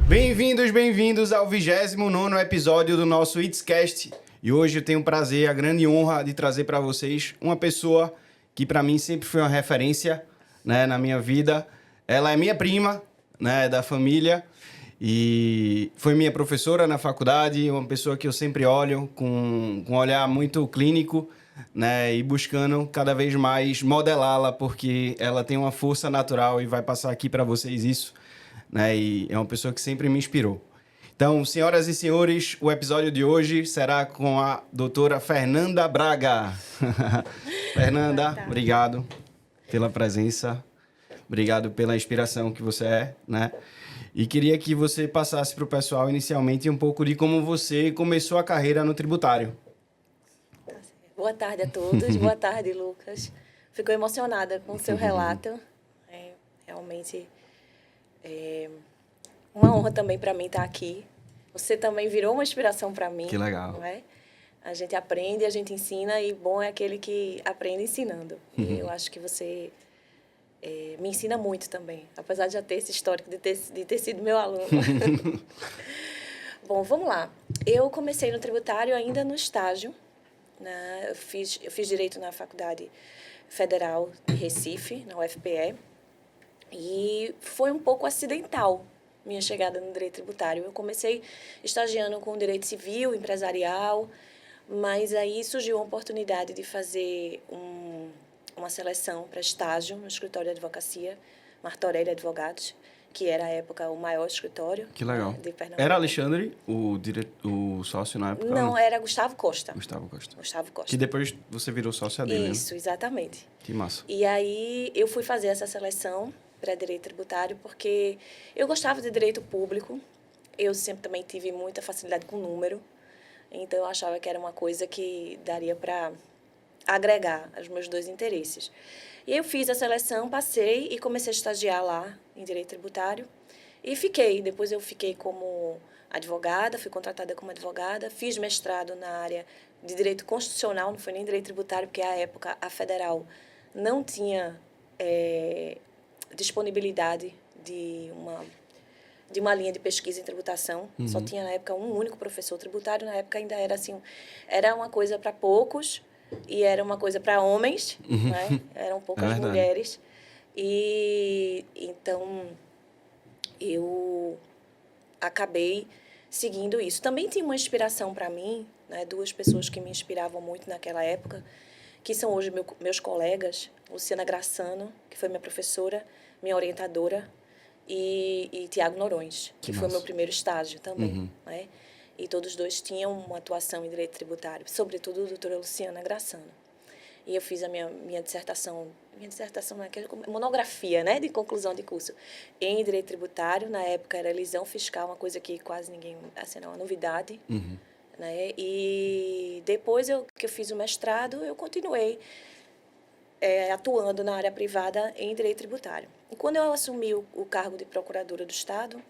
Bem-vindos ao 29º episódio do nosso Itscast. E hoje eu tenho o prazer, a grande honra de trazer para vocês uma pessoa que para mim sempre foi uma referência, né, na minha vida. Ela é minha prima, né, da família, e foi minha professora na faculdade, uma pessoa que eu sempre olho com um olhar muito clínico, né, e buscando cada vez mais modelá-la, porque ela tem uma força natural e vai passar aqui para vocês isso, né, e é uma pessoa que sempre me inspirou. Então, senhoras e senhores, o episódio de hoje será com a doutora Fernanda Braga. Fernanda, obrigado pela presença, obrigado pela inspiração que você é, né? E queria que você passasse para o pessoal inicialmente um pouco de como você começou a carreira no tributário. Boa tarde a todos, boa tarde, Lucas. Fico emocionada com o seu relato. Realmente é uma honra também para mim estar aqui. Você também virou uma inspiração para mim. Que legal. Não é? A gente aprende, a gente ensina, e bom é aquele que aprende ensinando. E eu acho que você me ensina muito também, apesar de já ter esse histórico de ter sido meu aluno. Bom, vamos lá. Eu comecei no tributário ainda no estágio. Eu fiz Direito na Faculdade Federal de Recife, na UFPE, e foi um pouco acidental minha chegada no Direito Tributário. Eu comecei estagiando com Direito Civil, Empresarial, mas aí surgiu a oportunidade de fazer uma seleção para estágio no escritório de advocacia, Martorelli Advogados, que era, à época, o maior escritório. Que legal. De Pernambuco. Era Alexandre, o sócio na época? Não, era Gustavo Costa. Gustavo Costa. Gustavo Costa. Que depois você virou sócia dele, Isso, exatamente. Que massa. E aí eu fui fazer essa seleção para Direito Tributário porque eu gostava de Direito Público. Eu sempre também tive muita facilidade com número. Então, eu achava que era uma coisa que daria para agregar os meus dois interesses. E eu fiz a seleção, passei e comecei a estagiar lá em Direito Tributário. E fiquei. Depois eu fiquei como advogada, fui contratada como advogada, fiz mestrado na área de Direito Constitucional, não foi nem Direito Tributário, porque, à época, a Federal não tinha disponibilidade de uma linha de pesquisa em tributação. Só tinha, na época, um único professor tributário. Na época, ainda era assim, era uma coisa para poucos e era uma coisa para homens, né? Eram poucas mulheres. E, então, eu acabei seguindo isso. Também tinha uma inspiração para mim, né? Duas pessoas que me inspiravam muito naquela época, que são hoje meus colegas, Luciana Graçano, que foi minha professora, minha orientadora, e Tiago Norões, que foi meu primeiro estágio também. Né? E todos dois tinham uma atuação em Direito Tributário, sobretudo a doutora Luciana Graçano. E eu fiz a minha dissertação monografia, né, de conclusão de curso, em Direito Tributário. Na época era elisão fiscal, uma coisa que quase ninguém, assim, não, uma novidade. Né? E depois que eu fiz o mestrado, eu continuei atuando na área privada em Direito Tributário. E quando eu assumi o cargo de procuradora do Estado,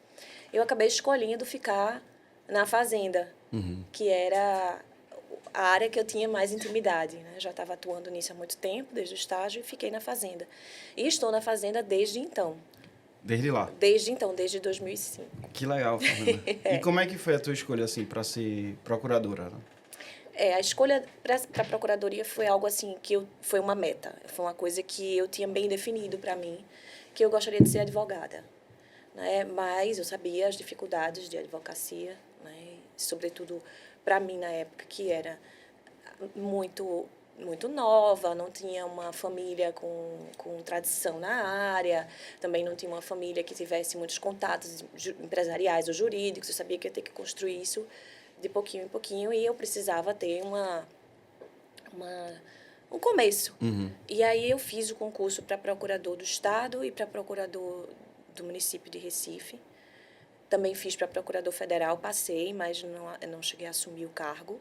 eu acabei escolhendo ficar na Fazenda, que era a área que eu tinha mais intimidade. Né? Já estava atuando nisso há muito tempo, desde o estágio, e fiquei na Fazenda. E estou na Fazenda desde então. Desde lá? Desde então, desde 2005. Que legal, Fernanda. E como é que foi a tua escolha, assim, para ser procuradora? Né? A escolha para a procuradoria foi algo assim foi uma meta, foi uma coisa que eu tinha bem definido para mim, que eu gostaria de ser advogada, né? Mas eu sabia as dificuldades de advocacia, né? Sobretudo para mim na época, que era muito nova, não tinha uma família com tradição na área, também não tinha uma família que tivesse muitos contatos empresariais ou jurídicos. Eu sabia que eu ia ter que construir isso de pouquinho em pouquinho, e eu precisava ter um começo. E aí eu fiz o concurso para procurador do Estado e para procurador do município de Recife. Também fiz para procurador federal, passei, mas não cheguei a assumir o cargo,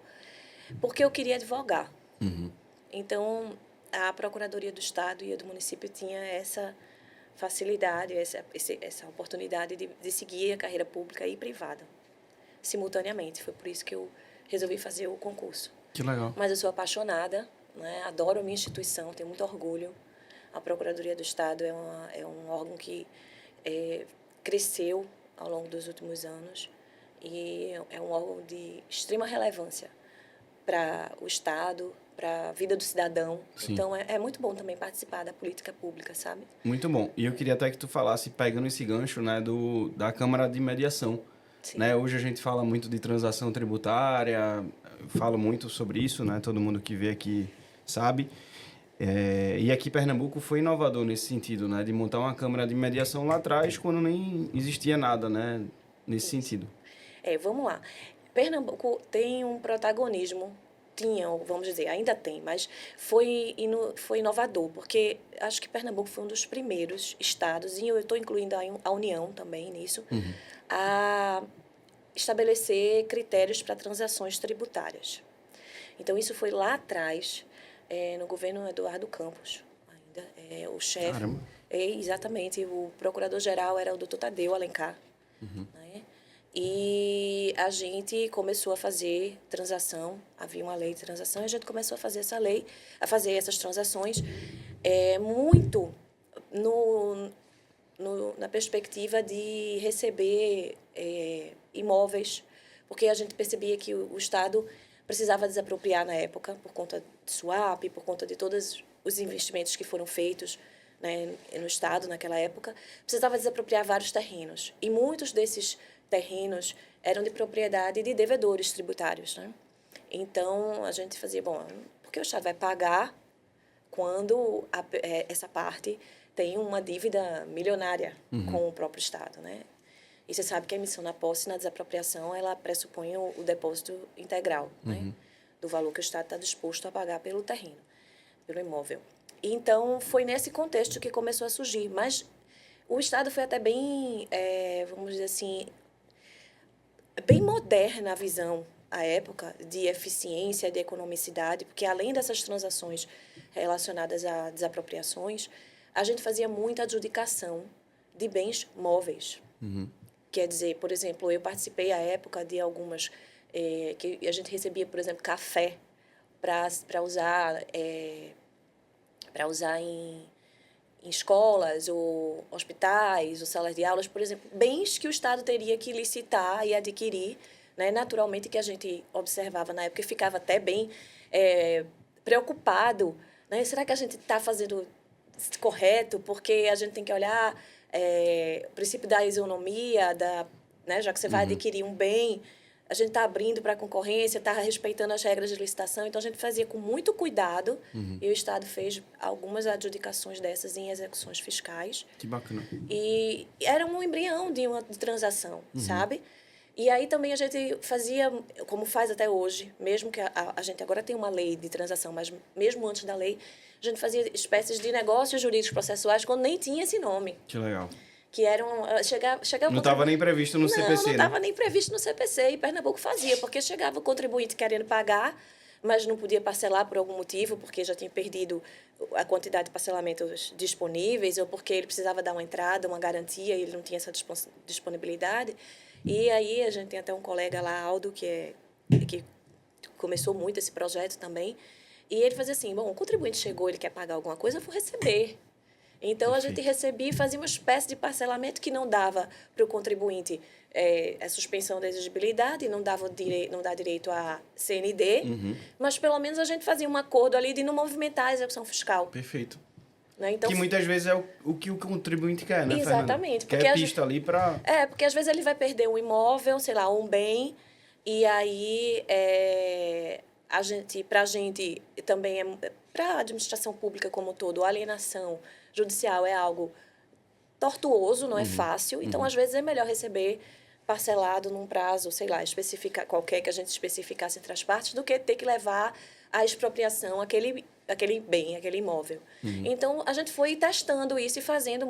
porque eu queria advogar. Então, a Procuradoria do Estado e a do município tinha essa facilidade, essa oportunidade de seguir a carreira pública e privada simultaneamente. Foi por isso que eu resolvi fazer o concurso. Que legal. Mas eu sou apaixonada, né? Adoro a minha instituição, tenho muito orgulho. A Procuradoria do Estado é um órgão que cresceu ao longo dos últimos anos e é um órgão de extrema relevância para o Estado, para a vida do cidadão. Sim. Então, é muito bom também participar da política pública, sabe? Muito bom. E eu queria até que tu falasse, pegando esse gancho, né, da Câmara de Mediação. Sim. Né? Hoje a gente fala muito de transação tributária, falo muito sobre isso, né? Todo mundo que vê aqui sabe. E aqui Pernambuco foi inovador nesse sentido, né? De montar uma Câmara de Mediação lá atrás, quando nem existia nada, né? Nesse sentido. Vamos lá. Pernambuco tem um protagonismo, tinha, vamos dizer, ainda tem, mas foi inovador, porque acho que Pernambuco foi um dos primeiros estados, e eu estou incluindo a União também nisso, a estabelecer critérios para transações tributárias. Então, isso foi lá atrás, no governo Eduardo Campos, ainda, o chefe. Caramba. Exatamente, o procurador-geral era o doutor Tadeu Alencar, né? E a gente começou a fazer transação, havia uma lei de transação, e a gente começou a fazer essa lei, a fazer essas transações muito na perspectiva de receber imóveis, porque a gente percebia que o Estado precisava desapropriar na época, por conta de swap, por conta de todos os investimentos que foram feitos, né, no Estado naquela época, precisava desapropriar vários terrenos. E muitos desses terrenos eram de propriedade de devedores tributários, né? Então, a gente fazia, bom, porque o Estado vai pagar quando essa parte tem uma dívida milionária com o próprio Estado, né? E você sabe que a emissão na posse e na desapropriação, ela pressupõe o depósito integral, né? Do valor que o Estado está disposto a pagar pelo terreno, pelo imóvel. Então, foi nesse contexto que começou a surgir. Mas o Estado foi até bem, vamos dizer assim, bem moderna a visão, à época, de eficiência, de economicidade, porque além dessas transações relacionadas a desapropriações, a gente fazia muita adjudicação de bens móveis. Quer dizer, por exemplo, eu participei à época de algumas que a gente recebia, por exemplo, café para usar em escolas ou hospitais ou salas de aulas, por exemplo, bens que o Estado teria que licitar e adquirir, né? Naturalmente que a gente observava na época e ficava até bem preocupado, né? Será que a gente está fazendo correto? Porque a gente tem que olhar o princípio da isonomia, né? Já que você vai adquirir um bem, a gente está abrindo para a concorrência, está respeitando as regras de licitação. Então, a gente fazia com muito cuidado e o Estado fez algumas adjudicações dessas em execuções fiscais. Que bacana. E era um embrião de uma transação, sabe? E aí também a gente fazia, como faz até hoje, mesmo que a gente agora tem uma lei de transação, mas mesmo antes da lei, a gente fazia espécies de negócios jurídicos processuais quando nem tinha esse nome. Que legal. Que eram... Não estava nem previsto no CPC, não estava nem previsto no CPC, e Pernambuco fazia, porque chegava o contribuinte querendo pagar, mas não podia parcelar por algum motivo, porque já tinha perdido a quantidade de parcelamentos disponíveis, ou porque ele precisava dar uma entrada, uma garantia, e ele não tinha essa disponibilidade. E aí a gente tem até um colega lá, Aldo, que começou muito esse projeto também, e ele fazia assim, bom, o contribuinte chegou, ele quer pagar alguma coisa, eu vou receber. Então, a gente recebia e fazia uma espécie de parcelamento que não dava para o contribuinte a suspensão da exigibilidade, não dá direito a CND, mas pelo menos a gente fazia um acordo ali de não movimentar a execução fiscal. Perfeito. Né? Então, que muitas vezes é o que o contribuinte quer, né, exatamente. Fernanda? Quer pista ali para... porque às vezes ele vai perder um imóvel, sei lá, um bem, e aí para a gente também para a administração pública como um todo, a alienação judicial é algo tortuoso, não é fácil. Então, às vezes, é melhor receber parcelado num prazo, sei lá, qualquer que a gente especificasse entre as partes, do que ter que levar à expropriação aquele bem, aquele imóvel. Então, a gente foi testando isso e fazendo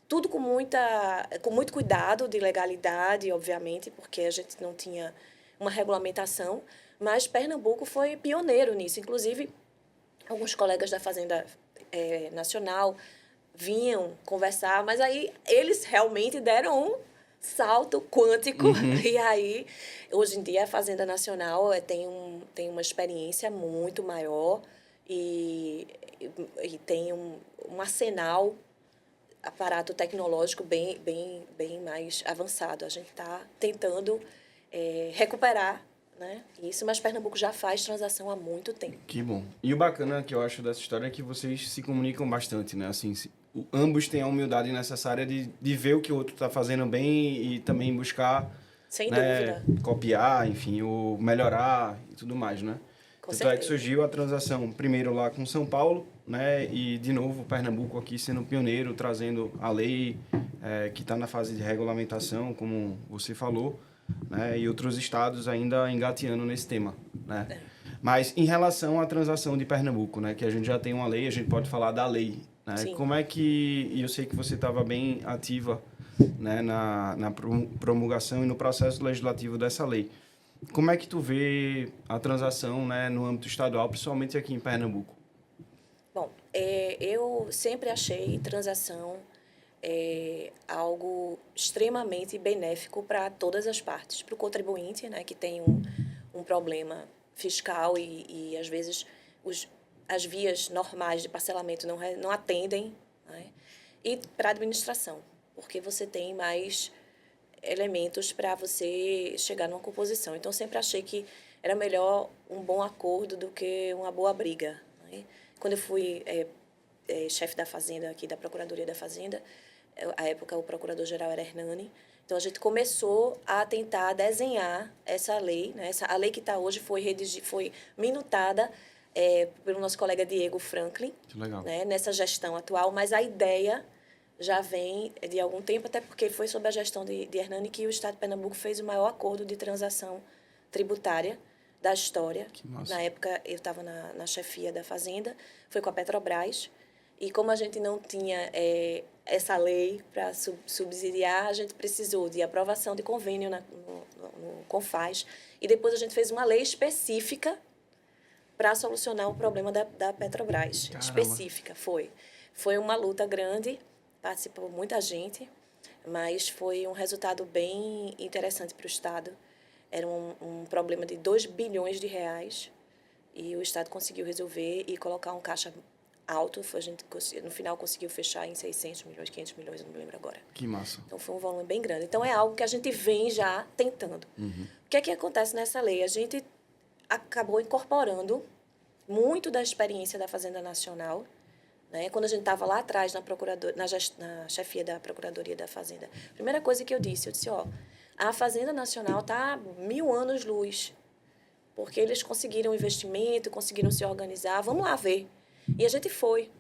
tudo com muito cuidado de legalidade, obviamente, porque a gente não tinha uma regulamentação, mas Pernambuco foi pioneiro nisso. Inclusive, alguns colegas da Fazenda Nacional vinham conversar, mas aí eles realmente deram um salto quântico. E aí, hoje em dia, a Fazenda Nacional tem uma experiência muito maior e tem um arsenal aparato tecnológico bem mais avançado. A gente está tentando recuperar, né, isso, mas Pernambuco já faz transação há muito tempo. Que bom. E o bacana que eu acho dessa história é que vocês se comunicam bastante, né? Assim, ambos têm a humildade necessária de ver o que o outro está fazendo bem e também buscar, Sem né, dúvida. copiar, enfim, ou melhorar e tudo mais, né? Com Tanto é que certeza. surgiu a transação primeiro lá com São Paulo, né? E de novo Pernambuco aqui sendo pioneiro, trazendo a lei que está na fase de regulamentação, como você falou, né? E outros estados ainda engateando nesse tema, né? Mas em relação à transação de Pernambuco, né? Que a gente já tem uma lei, a gente pode falar da lei, né? Sim. Como é que... E eu sei que você estava bem ativa, né? Na promulgação e no processo legislativo dessa lei. Como é que tu vê a transação, né, no âmbito estadual, principalmente aqui em Pernambuco? Bom, eu sempre achei transação algo extremamente benéfico para todas as partes. Para o contribuinte, né, que tem um problema fiscal e às vezes, as vias normais de parcelamento não atendem, né? E para a administração, porque você tem mais elementos para você chegar numa composição. Então, eu sempre achei que era melhor um bom acordo do que uma boa briga, né? Quando eu fui chefe da Fazenda, aqui da Procuradoria da Fazenda, à época o procurador-geral era Hernani, então a gente começou a tentar desenhar essa lei, né? A lei que está hoje foi minutada pelo nosso colega Diego Franklin, Que legal. né? Nessa gestão atual, mas a ideia já vem de algum tempo, até porque foi sob a gestão de Hernani que o Estado de Pernambuco fez o maior acordo de transação tributária da história. Que massa. Na época, eu estava na chefia da Fazenda, foi com a Petrobras, e como a gente não tinha essa lei para subsidiar, a gente precisou de aprovação de convênio no CONFAS, e depois a gente fez uma lei específica para solucionar o problema da Petrobras. Caramba. Específica, foi. Foi uma luta grande, participou muita gente, mas foi um resultado bem interessante para o Estado. Era um problema de 2 bilhões de reais e o Estado conseguiu resolver e colocar um caixa alto. A gente, no final, conseguiu fechar em 600 milhões, 500 milhões, eu não me lembro agora. Que massa. Então, foi um volume bem grande. Então, é algo que a gente vem já tentando. Uhum. O que é que acontece nessa lei? A gente acabou incorporando muito da experiência da Fazenda Nacional, né? Quando a gente estava lá atrás na chefia da Procuradoria da Fazenda, a primeira coisa que eu disse, a Fazenda Nacional está 1000 anos-luz, porque eles conseguiram investimento, conseguiram se organizar, vamos lá ver. E a gente foi,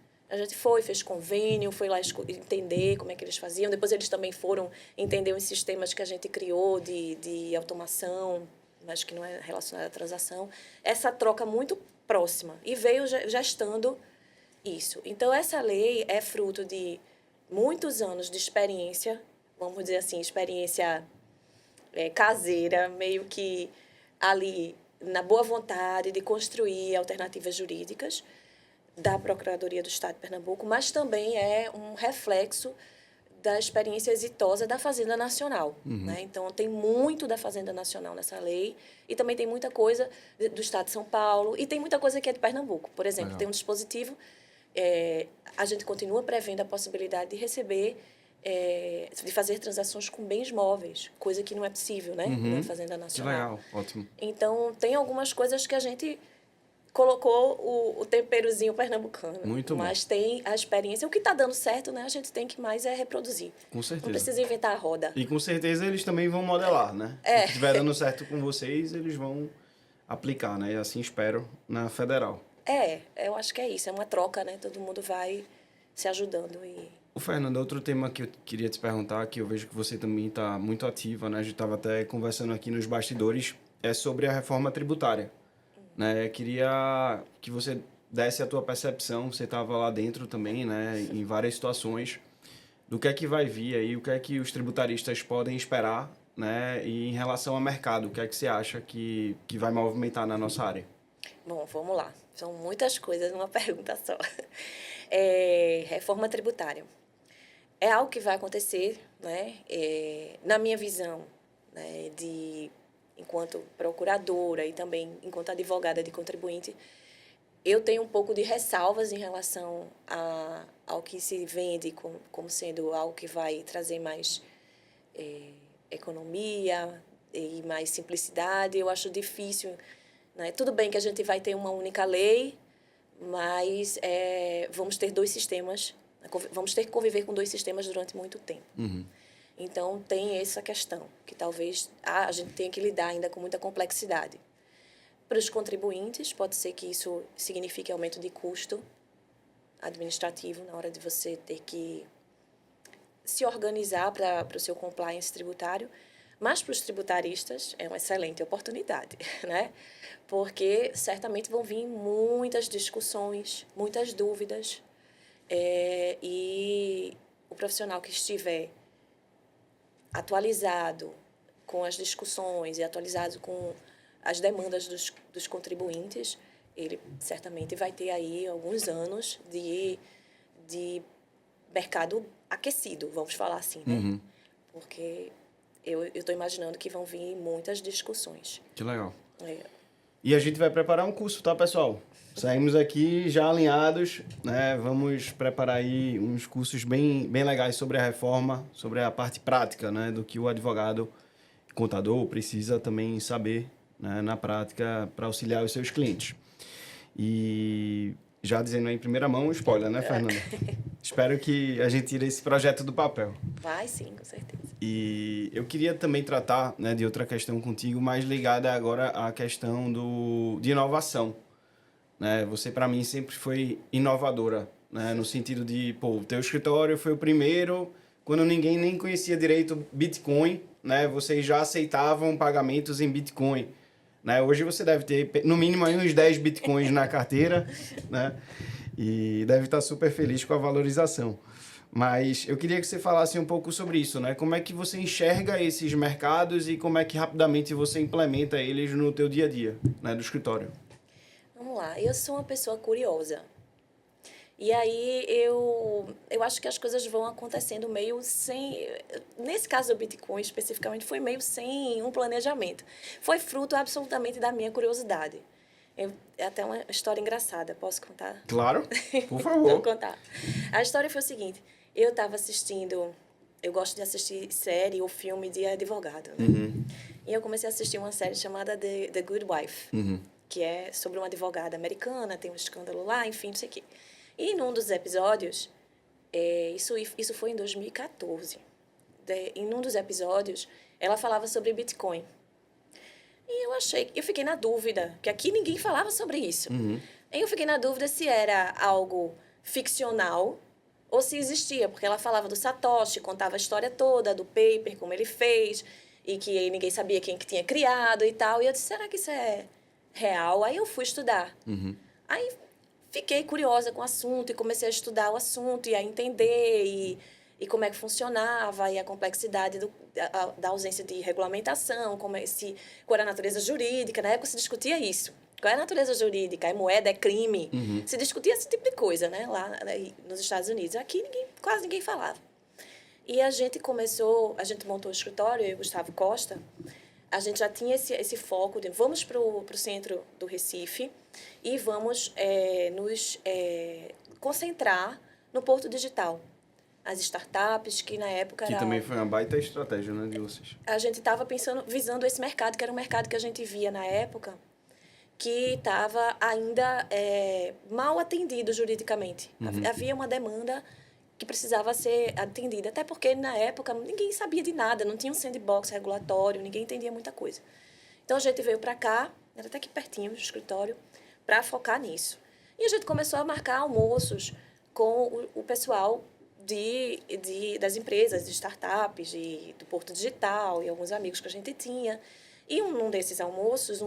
fez convênio, foi lá entender como é que eles faziam, depois eles também foram entender os sistemas que a gente criou de automação, mas que não é relacionado à transação, essa troca muito próxima, e veio gestando isso. Então, essa lei é fruto de muitos anos de experiência, vamos dizer assim, experiência caseira, meio que ali na boa vontade de construir alternativas jurídicas da Procuradoria do Estado de Pernambuco, mas também é um reflexo da experiência exitosa da Fazenda Nacional. Uhum. Né? Então, tem muito da Fazenda Nacional nessa lei e também tem muita coisa do Estado de São Paulo e tem muita coisa que é de Pernambuco. Por exemplo, Legal. tem um dispositivo, a gente continua prevendo a possibilidade de receber, de fazer transações com bens móveis, coisa que não é possível, né? Uhum. Na Fazenda Que Nacional. legal, ótimo. Então, tem algumas coisas que a gente colocou o temperozinho pernambucano. Muito bom. Mas tem a experiência. O que está dando certo, né? A gente tem que mais reproduzir. Com certeza. Não precisa inventar a roda. E com certeza eles também vão modelar, né? Se estiver dando certo com vocês, eles vão aplicar, né? E assim espero na federal. Eu acho que é isso. É uma troca, né? Todo mundo vai se ajudando. O Fernando, outro tema que eu queria te perguntar, que eu vejo que você também está muito ativa, né? A gente estava até conversando aqui nos bastidores, é sobre a reforma tributária. Né? Eu queria que você desse a tua percepção, você estava lá dentro também, né? Em várias situações, do que é que vai vir aí, o que é que os tributaristas podem esperar, né? E em relação ao mercado, o que é que você acha que vai movimentar na nossa área? Bom, vamos lá. São muitas coisas numa pergunta só. Reforma tributária. É algo que vai acontecer, né? Na minha visão, né? Enquanto procuradora e também enquanto advogada de contribuinte, eu tenho um pouco de ressalvas em relação ao que se vende como sendo algo que vai trazer mais economia e mais simplicidade. Eu acho difícil, né? Tudo bem que a gente vai ter uma única lei, mas vamos ter dois sistemas, vamos ter que conviver com dois sistemas durante muito tempo. Então, tem essa questão, que talvez a gente tenha que lidar ainda com muita complexidade. Para os contribuintes, pode ser que isso signifique aumento de custo administrativo na hora de você ter que se organizar para o seu compliance tributário, mas para os tributaristas é uma excelente oportunidade, né? Porque certamente vão vir muitas discussões, muitas dúvidas, e o profissional que estiver atualizado com as discussões e atualizado com as demandas dos contribuintes, ele certamente vai ter aí alguns anos de mercado aquecido, vamos falar assim, né? Porque eu estou imaginando que vão vir muitas discussões. Que legal. É. E a gente vai preparar um curso, tá, pessoal? Saímos aqui já alinhados, né? Vamos preparar aí uns cursos bem legais sobre a reforma, sobre a parte prática, né? Do que o advogado, contador, precisa também saber, né? Na prática para auxiliar os seus clientes. E já dizendo aí em primeira mão, spoiler, né, Fernanda? Espero que a gente tire esse projeto do papel. Vai sim, com certeza. E eu queria também tratar, né, de outra questão contigo, mais ligada agora à questão de inovação. Né? Você, para mim, sempre foi inovadora, né? No sentido de, o teu escritório foi o primeiro, quando ninguém nem conhecia direito Bitcoin, né? Vocês já aceitavam pagamentos em Bitcoin. Né? Hoje você deve ter, no mínimo, aí uns 10 Bitcoins na carteira, né? E deve estar super feliz com a valorização. Mas eu queria que você falasse um pouco sobre isso, né? Como é que você enxerga esses mercados e como é que rapidamente você implementa eles no teu dia a dia, né, do escritório? Vamos lá, eu sou uma pessoa curiosa. E aí eu acho que as coisas vão acontecendo meio sem... Nesse caso do Bitcoin, especificamente, foi meio sem um planejamento. Foi fruto absolutamente da minha curiosidade. É até uma história engraçada, posso contar? Claro, por favor. Vou contar. A história foi o seguinte, eu estava assistindo... Eu gosto de assistir série ou filme de advogado, né? E eu comecei a assistir uma série chamada The Good Wife, que é sobre uma advogada americana, tem um escândalo lá, enfim, não sei o quê. E num dos episódios, isso foi em 2014, em um dos episódios, ela falava sobre Bitcoin. E eu fiquei na dúvida, que aqui ninguém falava sobre isso. E eu fiquei na dúvida se era algo ficcional ou se existia, porque ela falava do Satoshi, contava a história toda, do paper, como ele fez, e que ninguém sabia quem que tinha criado e tal. E eu disse, será que isso é real? Aí eu fui estudar. Aí fiquei curiosa com o assunto e comecei a estudar o assunto e a entender e como é que funcionava e a complexidade da ausência de regulamentação, qual era a natureza jurídica. Na época se discutia isso. Qual é a natureza jurídica? É moeda? É crime? Se discutia esse tipo de coisa, né? Lá nos Estados Unidos. Aqui quase ninguém falava. E a gente montou o escritório, eu e o Gustavo Costa. A gente já tinha esse foco de vamos para o centro do Recife e vamos nos concentrar no Porto Digital. As startups, que na época Que também foi uma baita estratégia, né, de vocês. A gente estava visando esse mercado, que era um mercado que a gente via na época, que estava ainda mal atendido juridicamente. Havia uma demanda que precisava ser atendida, até porque, na época, ninguém sabia de nada, não tinha um sandbox regulatório, ninguém entendia muita coisa. Então, a gente veio para cá, era até aqui pertinho do escritório, para focar nisso. E a gente começou a marcar almoços com o pessoal das empresas, de startups, do Porto Digital e alguns amigos que a gente tinha. E num desses almoços,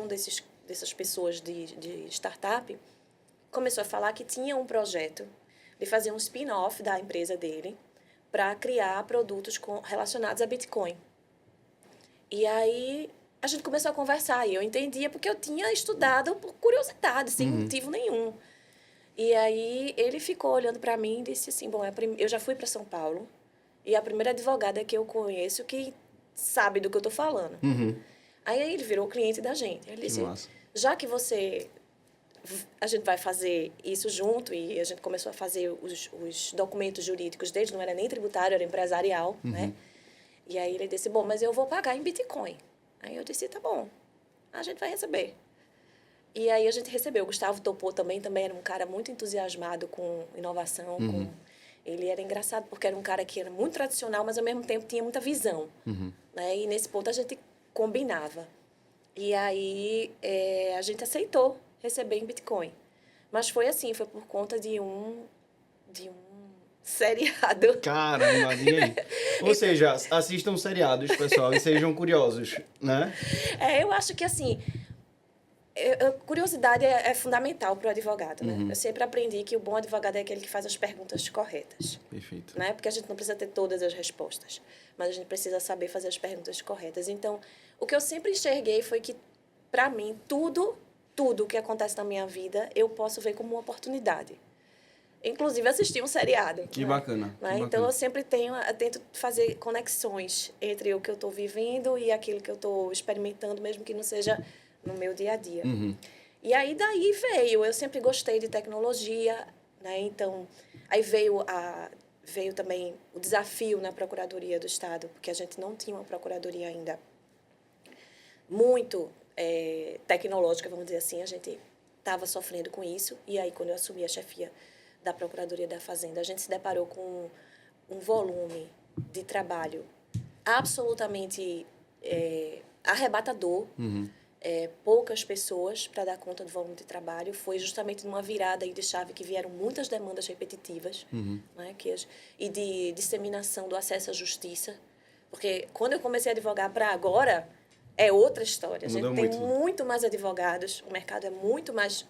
dessas pessoas de startup começou a falar que tinha um projeto de fazer um spin-off da empresa dele para criar produtos relacionados a Bitcoin. E aí a gente começou a conversar e eu entendia porque eu tinha estudado por curiosidade, sem motivo nenhum. E aí ele ficou olhando para mim e disse assim, bom, eu já fui para São Paulo e a primeira advogada que eu conheço que sabe do que eu estou falando. Aí ele virou cliente da gente. Ele disse, já que você a gente vai fazer isso junto, e a gente começou a fazer os documentos jurídicos deles, não era nem tributário, era empresarial, né? E aí ele disse, bom, mas eu vou pagar em Bitcoin. Aí eu disse, tá bom, a gente vai receber. E aí a gente recebeu. O Gustavo topou também era um cara muito entusiasmado com inovação. Ele era engraçado porque era um cara que era muito tradicional, mas ao mesmo tempo tinha muita visão. Né? E nesse ponto a gente combinava. E aí a gente aceitou receber em Bitcoin. Mas foi assim, foi por conta de um seriado. Caramba, diga aí. Ou seja, assistam seriados, pessoal, e sejam curiosos, né? Eu acho que assim, curiosidade é fundamental para o advogado, né? Eu sempre aprendi que o bom advogado é aquele que faz as perguntas corretas. Perfeito. Né? Porque a gente não precisa ter todas as respostas, mas a gente precisa saber fazer as perguntas corretas. Então, o que eu sempre enxerguei foi que, para mim, tudo que acontece na minha vida, eu posso ver como uma oportunidade. Inclusive, assistir um seriado. Que né? bacana. Né? Que bacana. Então, eu sempre tento fazer conexões entre o que eu estou vivendo e aquilo que eu estou experimentando, mesmo que não seja no meu dia a dia. E aí, daí veio. Eu sempre gostei de tecnologia, né? Então, aí veio também o desafio na Procuradoria do Estado, porque a gente não tinha uma procuradoria ainda muito tecnológica, vamos dizer assim. A gente estava sofrendo com isso. E aí, quando eu assumi a chefia da Procuradoria da Fazenda, a gente se deparou com um volume de trabalho absolutamente arrebatador. Poucas pessoas para dar conta do volume de trabalho. Foi justamente numa virada aí de chave que vieram muitas demandas repetitivas, né, e de disseminação do acesso à justiça. Porque quando eu comecei a advogar para agora, é outra história. A gente tem muito mais advogados, o mercado é muito mais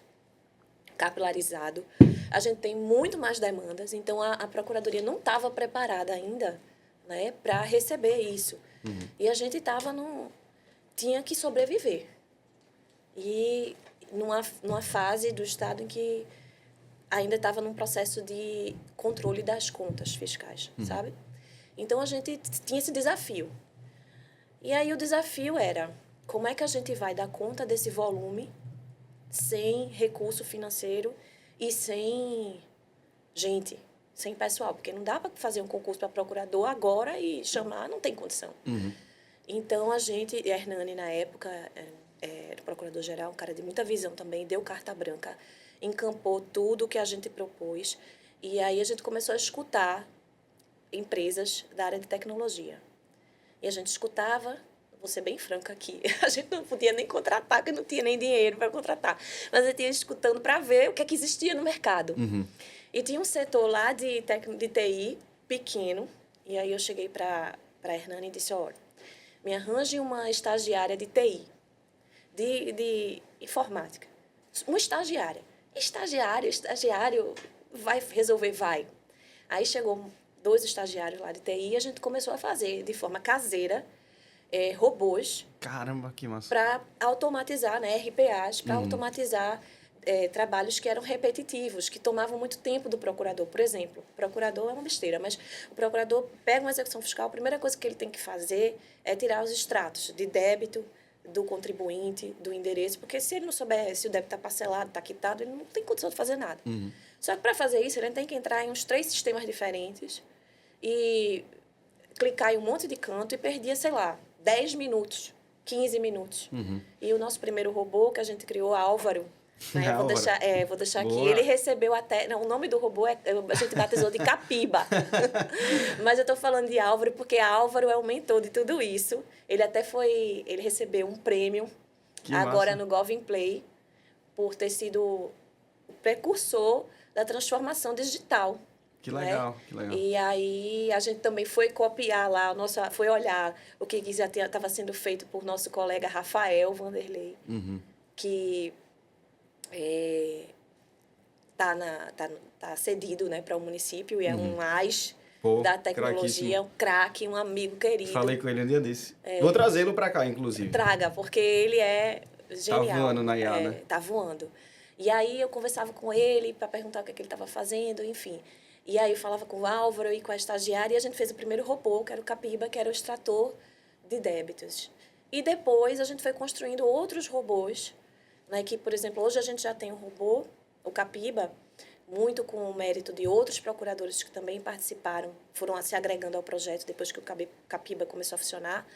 capilarizado, a gente tem muito mais demandas, então a Procuradoria não estava preparada ainda, né, para receber isso. E a gente tinha que sobreviver. E numa fase do Estado em que ainda estava num processo de controle das contas fiscais, sabe? Então, a gente tinha esse desafio. E aí, o desafio era, como é que a gente vai dar conta desse volume sem recurso financeiro e sem gente, sem pessoal? Porque não dá para fazer um concurso para procurador agora e chamar, não tem condição. Então, Hernani, na época, era o procurador-geral, um cara de muita visão também, deu carta branca, encampou tudo o que a gente propôs. E aí a gente começou a escutar empresas da área de tecnologia. E a gente escutava, vou ser bem franca aqui, a gente não podia nem contratar, porque não tinha nem dinheiro para contratar. Mas a gente ia escutando para ver o que é que existia no mercado. E tinha um setor lá de TI pequeno, e aí eu cheguei para Hernani e disse, olha, me arranje uma estagiária de TI, de informática. Uma estagiária. Estagiário, vai resolver, vai. Aí chegou 2 estagiários lá de TI e a gente começou a fazer de forma caseira robôs. Caramba, que massa. Para automatizar, né, RPAs, para automatizar trabalhos que eram repetitivos, que tomavam muito tempo do procurador. Por exemplo, o procurador é uma besteira, mas o procurador pega uma execução fiscal, a primeira coisa que ele tem que fazer é tirar os extratos de débito, do contribuinte, do endereço, porque se ele não souber se o débito está parcelado, está quitado, ele não tem condição de fazer nada. Só que para fazer isso, ele tem que entrar em uns 3 sistemas diferentes e clicar em um monte de canto e perdia, sei lá, 10 minutos, 15 minutos. E o nosso primeiro robô que a gente criou, Álvaro, né? Vou deixar aqui. Ele recebeu até... Não, o nome do robô a gente batizou de Capiba. Mas eu estou falando de Álvaro porque Álvaro é o mentor de tudo isso. Ele até ele recebeu um prêmio agora no GovInPlay por ter sido o precursor da transformação digital. Que legal, né? Que legal. E aí a gente também foi copiar lá, foi olhar o que já estava sendo feito por nosso colega Rafael Vanderlei, que tá cedido, né, para o município e é um AIS da tecnologia, um craque, um amigo querido. Falei com ele um dia desse. Vou trazê-lo para cá, inclusive. Traga, porque ele é genial. Tá voando na IA, né? Tá voando. E aí eu conversava com ele para perguntar o que ele estava fazendo, enfim. E aí eu falava com o Álvaro e com a estagiária e a gente fez o primeiro robô, que era o Capiba, que era o extrator de débitos. E depois a gente foi construindo outros robôs né? Que, por exemplo, hoje a gente já tem um robô, o Capiba, muito com o mérito de outros procuradores que também participaram, foram se agregando ao projeto depois que o Capiba começou a funcionar.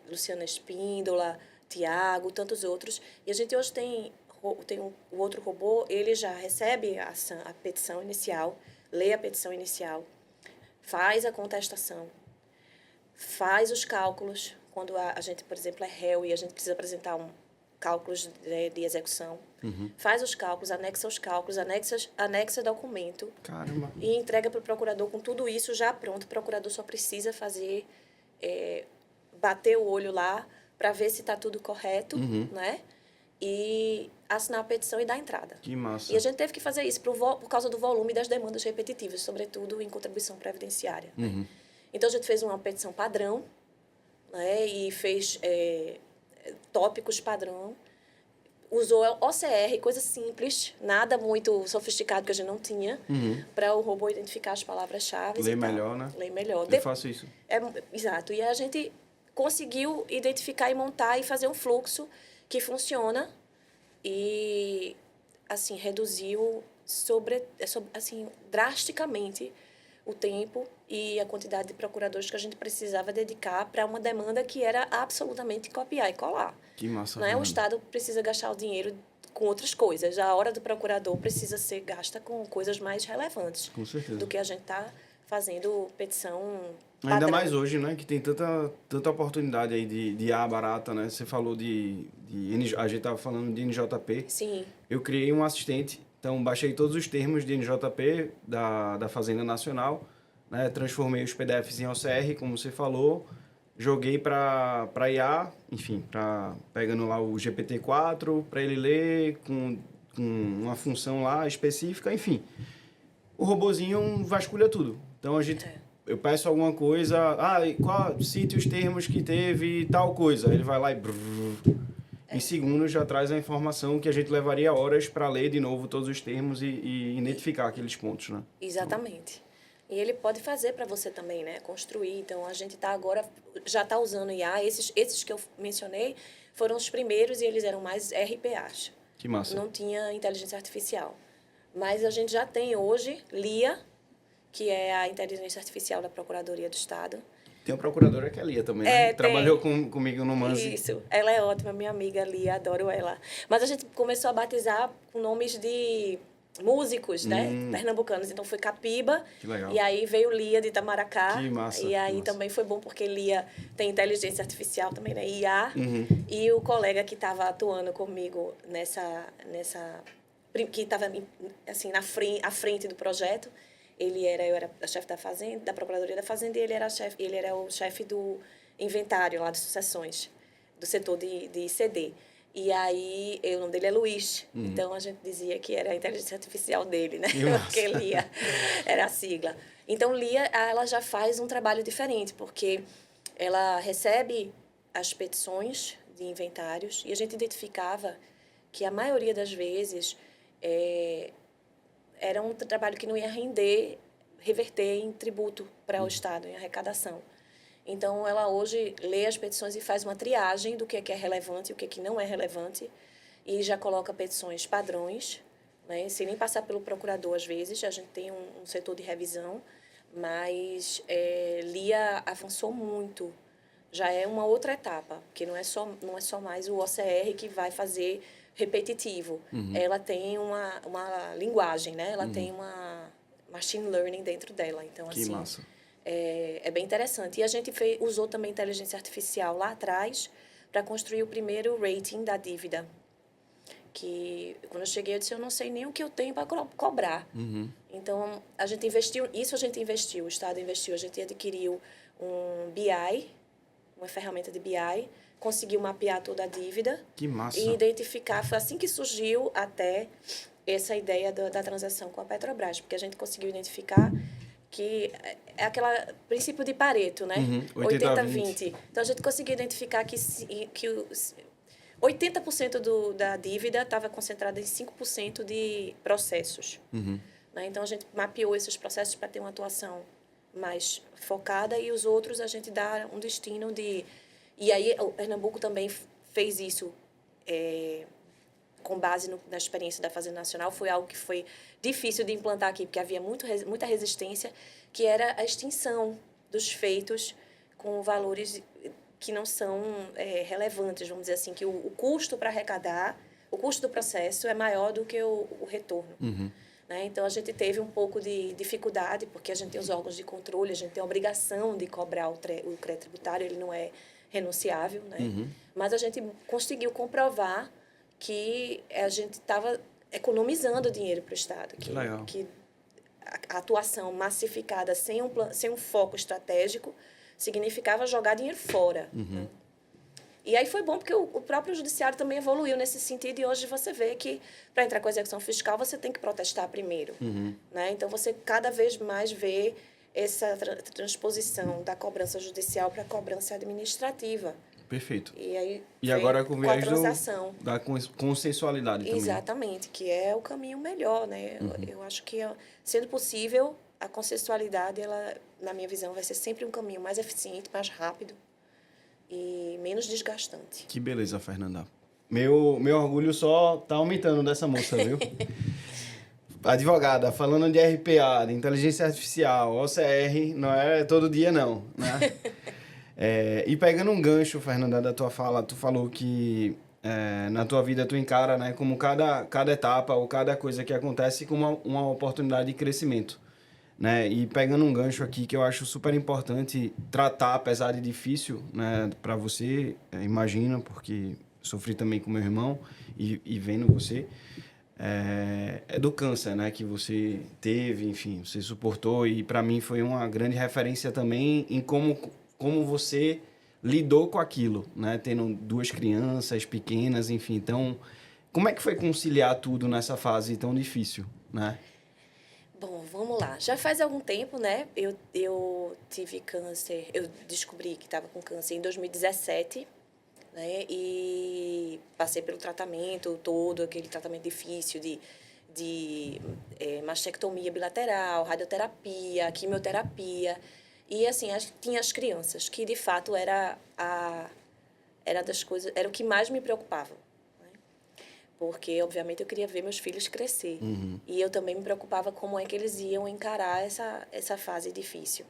Luciana Espíndola, Tiago, tantos outros. E a gente hoje tem o outro robô, ele já recebe a petição inicial, lê a petição inicial, faz a contestação, faz os cálculos, quando a gente, por exemplo, é réu e a gente precisa apresentar cálculos de execução, faz os cálculos, anexa documento. Caramba. E entrega para o procurador com tudo isso já pronto. O procurador só precisa fazer, bater o olho lá para ver se está tudo correto, né? E assinar a petição e dar entrada. Que massa. E a gente teve que fazer isso por causa do volume das demandas repetitivas, sobretudo em contribuição previdenciária. Né? Então, a gente fez uma petição padrão, né? E fez tópicos padrão, usou OCR, coisa simples, nada muito sofisticado que a gente não tinha, para o robô identificar as palavras-chave. Lê melhor, né? Lê melhor. Eu faço isso. Exato. E a gente conseguiu identificar e montar e fazer um fluxo que funciona e, assim, reduziu assim, drasticamente o tempo e a quantidade de procuradores que a gente precisava dedicar para uma demanda que era absolutamente copiar e colar. Que massa. Não é? O Estado precisa gastar o dinheiro com outras coisas. A hora do procurador precisa ser gasta com coisas mais relevantes. Com certeza. Do que a gente está fazendo petição Ainda padrão. mais hoje, né? Que tem tanta oportunidade aí de IA barata, né? Você falou a gente estava falando de NJP. Sim. Eu criei um assistente, então baixei todos os termos de NJP da Fazenda Nacional, né? Transformei os PDFs em OCR, como você falou, joguei para IA, enfim, pegando lá o GPT-4, para ele ler com uma função lá específica, enfim. O robozinho vasculha tudo. Então, eu peço alguma coisa, cite os termos que teve tal coisa. Ele vai lá e... Em segundos já traz a informação que a gente levaria horas para ler de novo todos os termos e identificar aqueles pontos, né? Exatamente. E ele pode fazer para você também, né? Construir. Então, a gente já está usando IA. Esses que eu mencionei foram os primeiros e eles eram mais RPAs. Que massa. Não tinha inteligência artificial. Mas a gente já tem hoje LIA, que é a inteligência artificial da Procuradoria do Estado. Tem uma procuradora que é a Lia também, né? Trabalhou comigo no Manzi. Isso, ela é ótima, minha amiga Lia, adoro ela. Mas a gente começou a batizar com nomes de músicos, né? Pernambucanos. Então foi Capiba. Que legal. E aí veio Lia de Itamaracá. Que massa. E aí também foi bom porque Lia tem inteligência artificial também, né? IA. E o colega que estava atuando comigo que estava assim à frente do projeto, eu era a chefe da Procuradoria da Fazenda, e ele era o chefe do inventário lá de sucessões, do setor de CD. E aí, o nome dele é Luiz. Então, a gente dizia que era a inteligência artificial dele, né? Porque Lia era a sigla. Então, Lia, ela já faz um trabalho diferente, porque ela recebe as petições de inventários e a gente identificava que a maioria das vezes era um trabalho que não ia reverter em tributo para o Estado, em arrecadação. Então, ela hoje lê as petições e faz uma triagem do que é relevante e o que não é relevante, e já coloca petições padrões, né? Sem nem passar pelo procurador, às vezes. A gente tem um setor de revisão, mas Lia avançou muito. Já é uma outra etapa, que não é só mais o OCR que vai fazer repetitivo. Ela tem uma linguagem, né? Ela tem uma machine learning dentro dela. Então, que massa. É bem interessante. E a gente usou também inteligência artificial lá atrás para construir o primeiro rating da dívida. Que, quando eu cheguei, eu disse, eu não sei nem o que eu tenho para cobrar. Então, a gente investiu, o Estado investiu, a gente adquiriu um BI, uma ferramenta de BI, conseguiu mapear toda a dívida. Que massa. E identificar, foi assim que surgiu até essa ideia da transação com a Petrobras, porque a gente conseguiu identificar que é aquele princípio de Pareto, né? 80-20. Então, a gente conseguiu identificar que 80% da dívida estava concentrada em 5% de processos. Né? Então, a gente mapeou esses processos para ter uma atuação mais focada e os outros a gente dá um destino de... E aí, o Pernambuco também fez isso com base na experiência da Fazenda Nacional, foi algo que foi difícil de implantar aqui, porque havia muita resistência, que era a extinção dos feitos com valores que não são relevantes, vamos dizer assim, que o custo para arrecadar, o custo do processo é maior do que o retorno. Uhum. Né? Então, a gente teve um pouco de dificuldade, porque a gente tem os órgãos de controle, a gente tem a obrigação de cobrar o crédito tributário, ele não é renunciável, né? Uhum. Mas a gente conseguiu comprovar que a gente estava economizando dinheiro para o Estado. Que a atuação massificada sem um foco estratégico significava jogar dinheiro fora. Uhum. Né? E aí foi bom porque o próprio judiciário também evoluiu nesse sentido, e hoje você vê que para entrar com a execução fiscal você tem que protestar primeiro. Uhum. Né? Então você cada vez mais vê essa transposição da cobrança judicial para a cobrança administrativa. Perfeito. E agora com o viés transação. da consensualidade também. Exatamente, que é o caminho melhor, né? Uhum. Eu acho que, sendo possível, a consensualidade, ela, na minha visão, vai ser sempre um caminho mais eficiente, mais rápido e menos desgastante. Que beleza, Fernanda. Meu orgulho só tá aumentando dessa moça, viu? Advogada, falando de RPA, de inteligência artificial, OCR, não é todo dia não, né? E pegando um gancho, Fernanda, da tua fala, tu falou que na tua vida tu encara, né, como cada etapa ou cada coisa que acontece como uma oportunidade de crescimento, né? E pegando um gancho aqui que eu acho super importante tratar, apesar de difícil, né, para você, imagino, porque sofri também com meu irmão e vendo você, do câncer, né, que você teve, enfim, você suportou, e para mim foi uma grande referência também em como você lidou com aquilo, né, tendo 2 crianças pequenas, enfim. Então, como é que foi conciliar tudo nessa fase tão difícil, né? Bom, vamos lá. Já faz algum tempo, né? Eu tive câncer, eu descobri que estava com câncer em 2017, né? E passei pelo tratamento todo, aquele tratamento difícil de mastectomia bilateral, radioterapia, quimioterapia. E, assim, tinha as crianças, que, de fato, era o que mais me preocupava. Porque, obviamente, eu queria ver meus filhos crescer. Uhum. E eu também me preocupava como é que eles iam encarar essa fase difícil.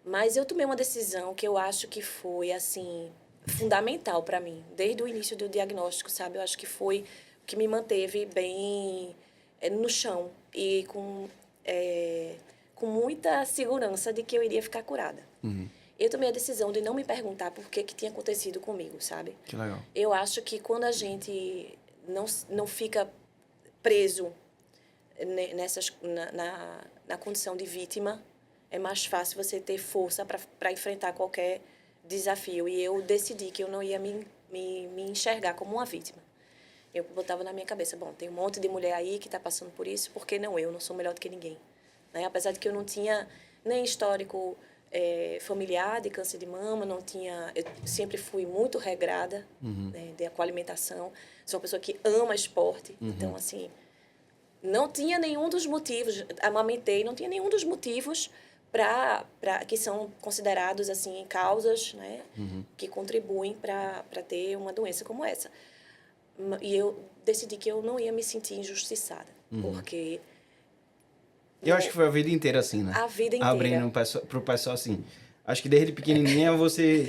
Mas eu tomei uma decisão que eu acho que foi, assim, fundamental para mim, desde o início do diagnóstico, sabe? Eu acho que foi o que me manteve bem no chão e com muita segurança de que eu iria ficar curada. Uhum. Eu tomei a decisão de não me perguntar por que tinha acontecido comigo, sabe? Que legal. Eu acho que quando a gente não fica preso na condição de vítima, é mais fácil você ter força para enfrentar qualquer desafio. E eu decidi que eu não ia me enxergar como uma vítima. Eu botava na minha cabeça, bom, tem um monte de mulher aí que está passando por isso, por que não eu? Não sou melhor do que ninguém. Né? Apesar de que eu não tinha nem histórico familiar de câncer de mama, eu sempre fui muito regrada, uhum. né, com a alimentação. Sou uma pessoa que ama esporte, uhum. Então, assim, não tinha nenhum dos motivos, amamentei, não tinha nenhum dos motivos que são considerados, assim, causas, né, uhum. que contribuem para ter uma doença como essa. E eu decidi que eu não ia me sentir injustiçada, uhum. porque... Eu acho que foi a vida inteira assim, né? A vida inteira. Abrindo pro pessoal assim. Acho que desde pequenininha você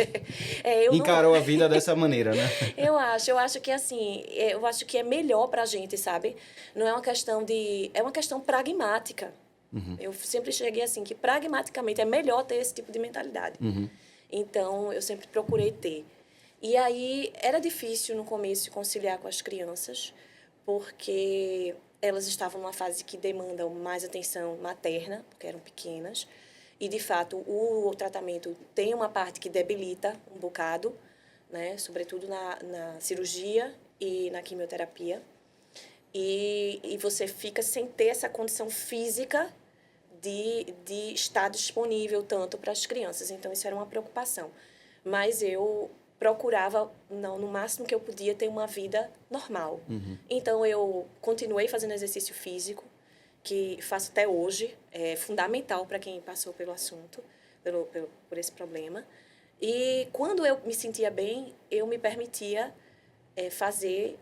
encarou a vida dessa maneira, né? Eu acho que assim, eu acho que é melhor pra gente, sabe? Não é uma questão é uma questão pragmática. Uhum. Eu sempre cheguei assim, que pragmaticamente é melhor ter esse tipo de mentalidade. Uhum. Então, eu sempre procurei ter. E aí, era difícil no começo conciliar com as crianças, porque elas estavam numa fase que demandam mais atenção materna, porque eram pequenas. E, de fato, o tratamento tem uma parte que debilita um bocado, né? Sobretudo na cirurgia e na quimioterapia. E você fica sem ter essa condição física de estar disponível tanto para as crianças. Então, isso era uma preocupação. Mas eu procurava, no máximo que eu podia, ter uma vida normal. Uhum. Então, eu continuei fazendo exercício físico, que faço até hoje, é fundamental para quem passou pelo assunto, por esse problema. E quando eu me sentia bem, eu me permitia fazer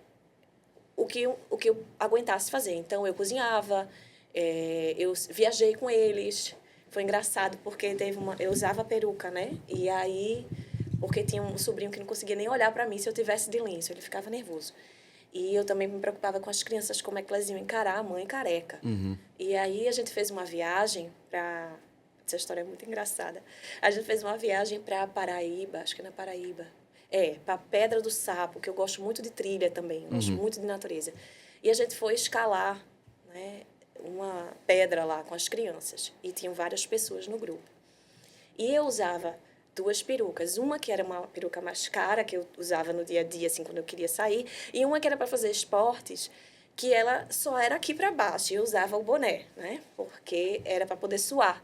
o que eu aguentasse fazer. Então, eu cozinhava, eu viajei com eles. Foi engraçado, porque eu usava peruca, né? E aí, porque tinha um sobrinho que não conseguia nem olhar para mim se eu tivesse de lenço, ele ficava nervoso. E eu também me preocupava com as crianças, como é que elas iam encarar a mãe careca. E aí, a gente fez uma viagem para... Essa história é muito engraçada. A gente fez uma viagem para Paraíba, acho que é na Paraíba. Para Pedra do Sapo, que eu gosto muito de trilha também, gosto muito de natureza. E a gente foi escalar, né, uma pedra lá com as crianças. E tinham várias pessoas no grupo. E eu usava 2 perucas. Uma que era uma peruca mais cara, que eu usava no dia a dia, assim, quando eu queria sair. E uma que era para fazer esportes, que ela só era aqui para baixo. E eu usava o boné, né? Porque era para poder suar.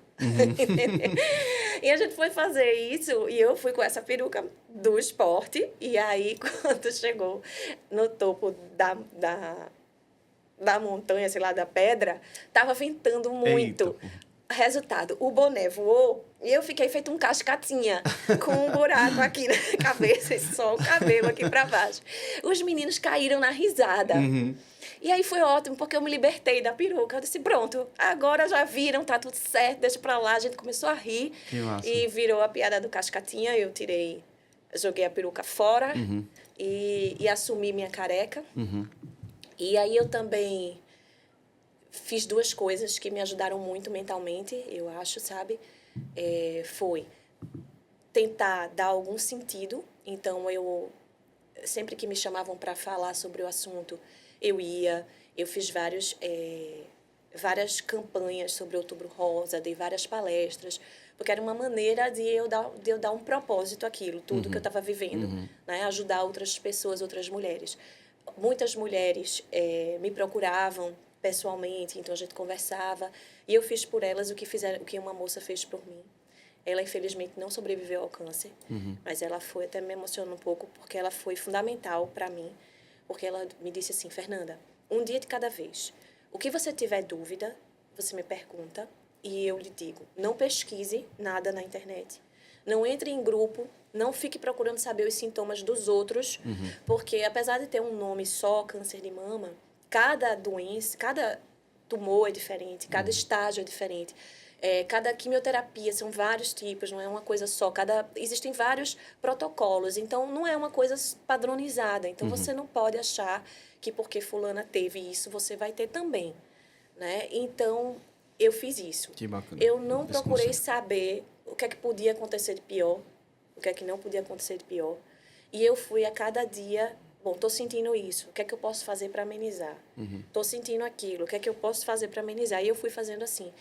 E a gente foi fazer isso e eu fui com essa peruca do esporte. E aí, quando chegou no topo da montanha, sei lá, da pedra, tava ventando muito. Eita. Resultado, o boné voou e eu fiquei feito um cascatinha, com um buraco aqui na cabeça e só o cabelo aqui para baixo. Os meninos caíram na risada. E aí foi ótimo, porque eu me libertei da peruca. Eu disse, pronto, agora já viram, tá tudo certo, deixa pra lá. A gente começou a rir e virou a piada do cascatinha. Eu joguei a peruca fora e assumi minha careca. E aí eu também fiz 2 coisas que me ajudaram muito mentalmente, eu acho, sabe? Foi tentar dar algum sentido. Então, sempre que me chamavam para falar sobre o assunto, eu fiz várias campanhas sobre o Outubro Rosa, dei várias palestras, porque era uma maneira de eu dar um propósito àquilo, tudo que eu estava vivendo, né? Ajudar outras pessoas, outras mulheres. Muitas mulheres me procuravam pessoalmente, então a gente conversava, e eu fiz por elas o que uma moça fez por mim. Ela, infelizmente, não sobreviveu ao câncer, mas ela foi, até me emocionou um pouco, porque ela foi fundamental para mim, porque ela me disse assim, Fernanda, um dia de cada vez. O que você tiver dúvida, você me pergunta, e eu lhe digo, não pesquise nada na internet, não entre em grupo, não fique procurando saber os sintomas dos outros, porque apesar de ter um nome só, câncer de mama, cada doença, cada tumor é diferente, cada estágio é diferente. Cada quimioterapia são vários tipos, não é uma coisa só. Existem vários protocolos, então não é uma coisa padronizada. Então você não pode achar que porque fulana teve isso, você vai ter também, né? Então eu fiz isso. Que bacana. Eu não procurei saber o que é que podia acontecer de pior, o que é que não podia acontecer de pior. E eu fui a cada dia, bom, estou sentindo isso, o que é que eu posso fazer para amenizar? Estou sentindo aquilo, o que é que eu posso fazer para amenizar? E eu fui fazendo assim.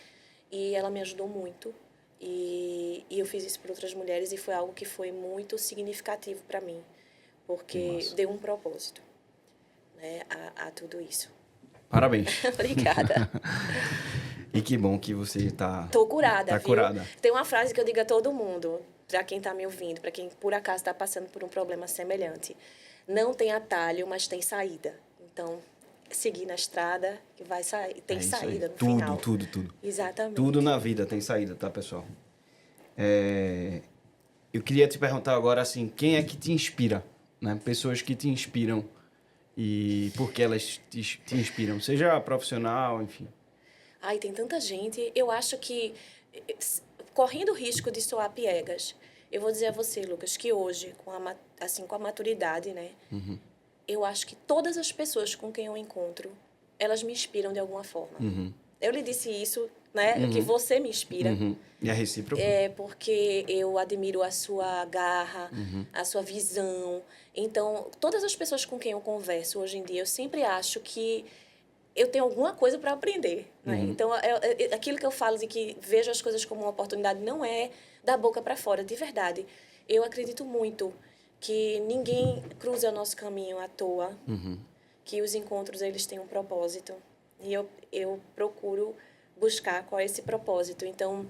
E ela me ajudou muito. E eu fiz isso para outras mulheres e foi algo que foi muito significativo para mim, porque deu um propósito, né, a tudo isso. Parabéns. Obrigada. E que bom que você está... Tô curada, tá viu? curada. Tem uma frase que eu digo a todo mundo, para quem está me ouvindo, para quem por acaso está passando por um problema semelhante. Não tem atalho, mas tem saída. Então, seguir na estrada que vai sair. Tem saída no final. Tudo. Exatamente. Tudo na vida tem saída, tá, pessoal? Eu queria te perguntar agora, assim, quem é que te inspira? Né? Pessoas que te inspiram e por que elas te inspiram? Seja profissional, enfim. Ai, tem tanta gente. Eu acho que, correndo o risco de soar piegas, eu vou dizer a você, Lucas, que hoje, com a maturidade, né? Eu acho que todas as pessoas com quem eu encontro, elas me inspiram de alguma forma. Eu lhe disse isso, né? Que você me inspira. E é recíproco? Porque eu admiro a sua garra, a sua visão. Então, todas as pessoas com quem eu converso hoje em dia, eu sempre acho que eu tenho alguma coisa para aprender, né? Então, aquilo que eu falo de que vejo as coisas como uma oportunidade não é da boca para fora, de verdade. Eu acredito muito que ninguém cruza o nosso caminho à toa, que os encontros eles têm um propósito. E eu procuro buscar qual é esse propósito. Então,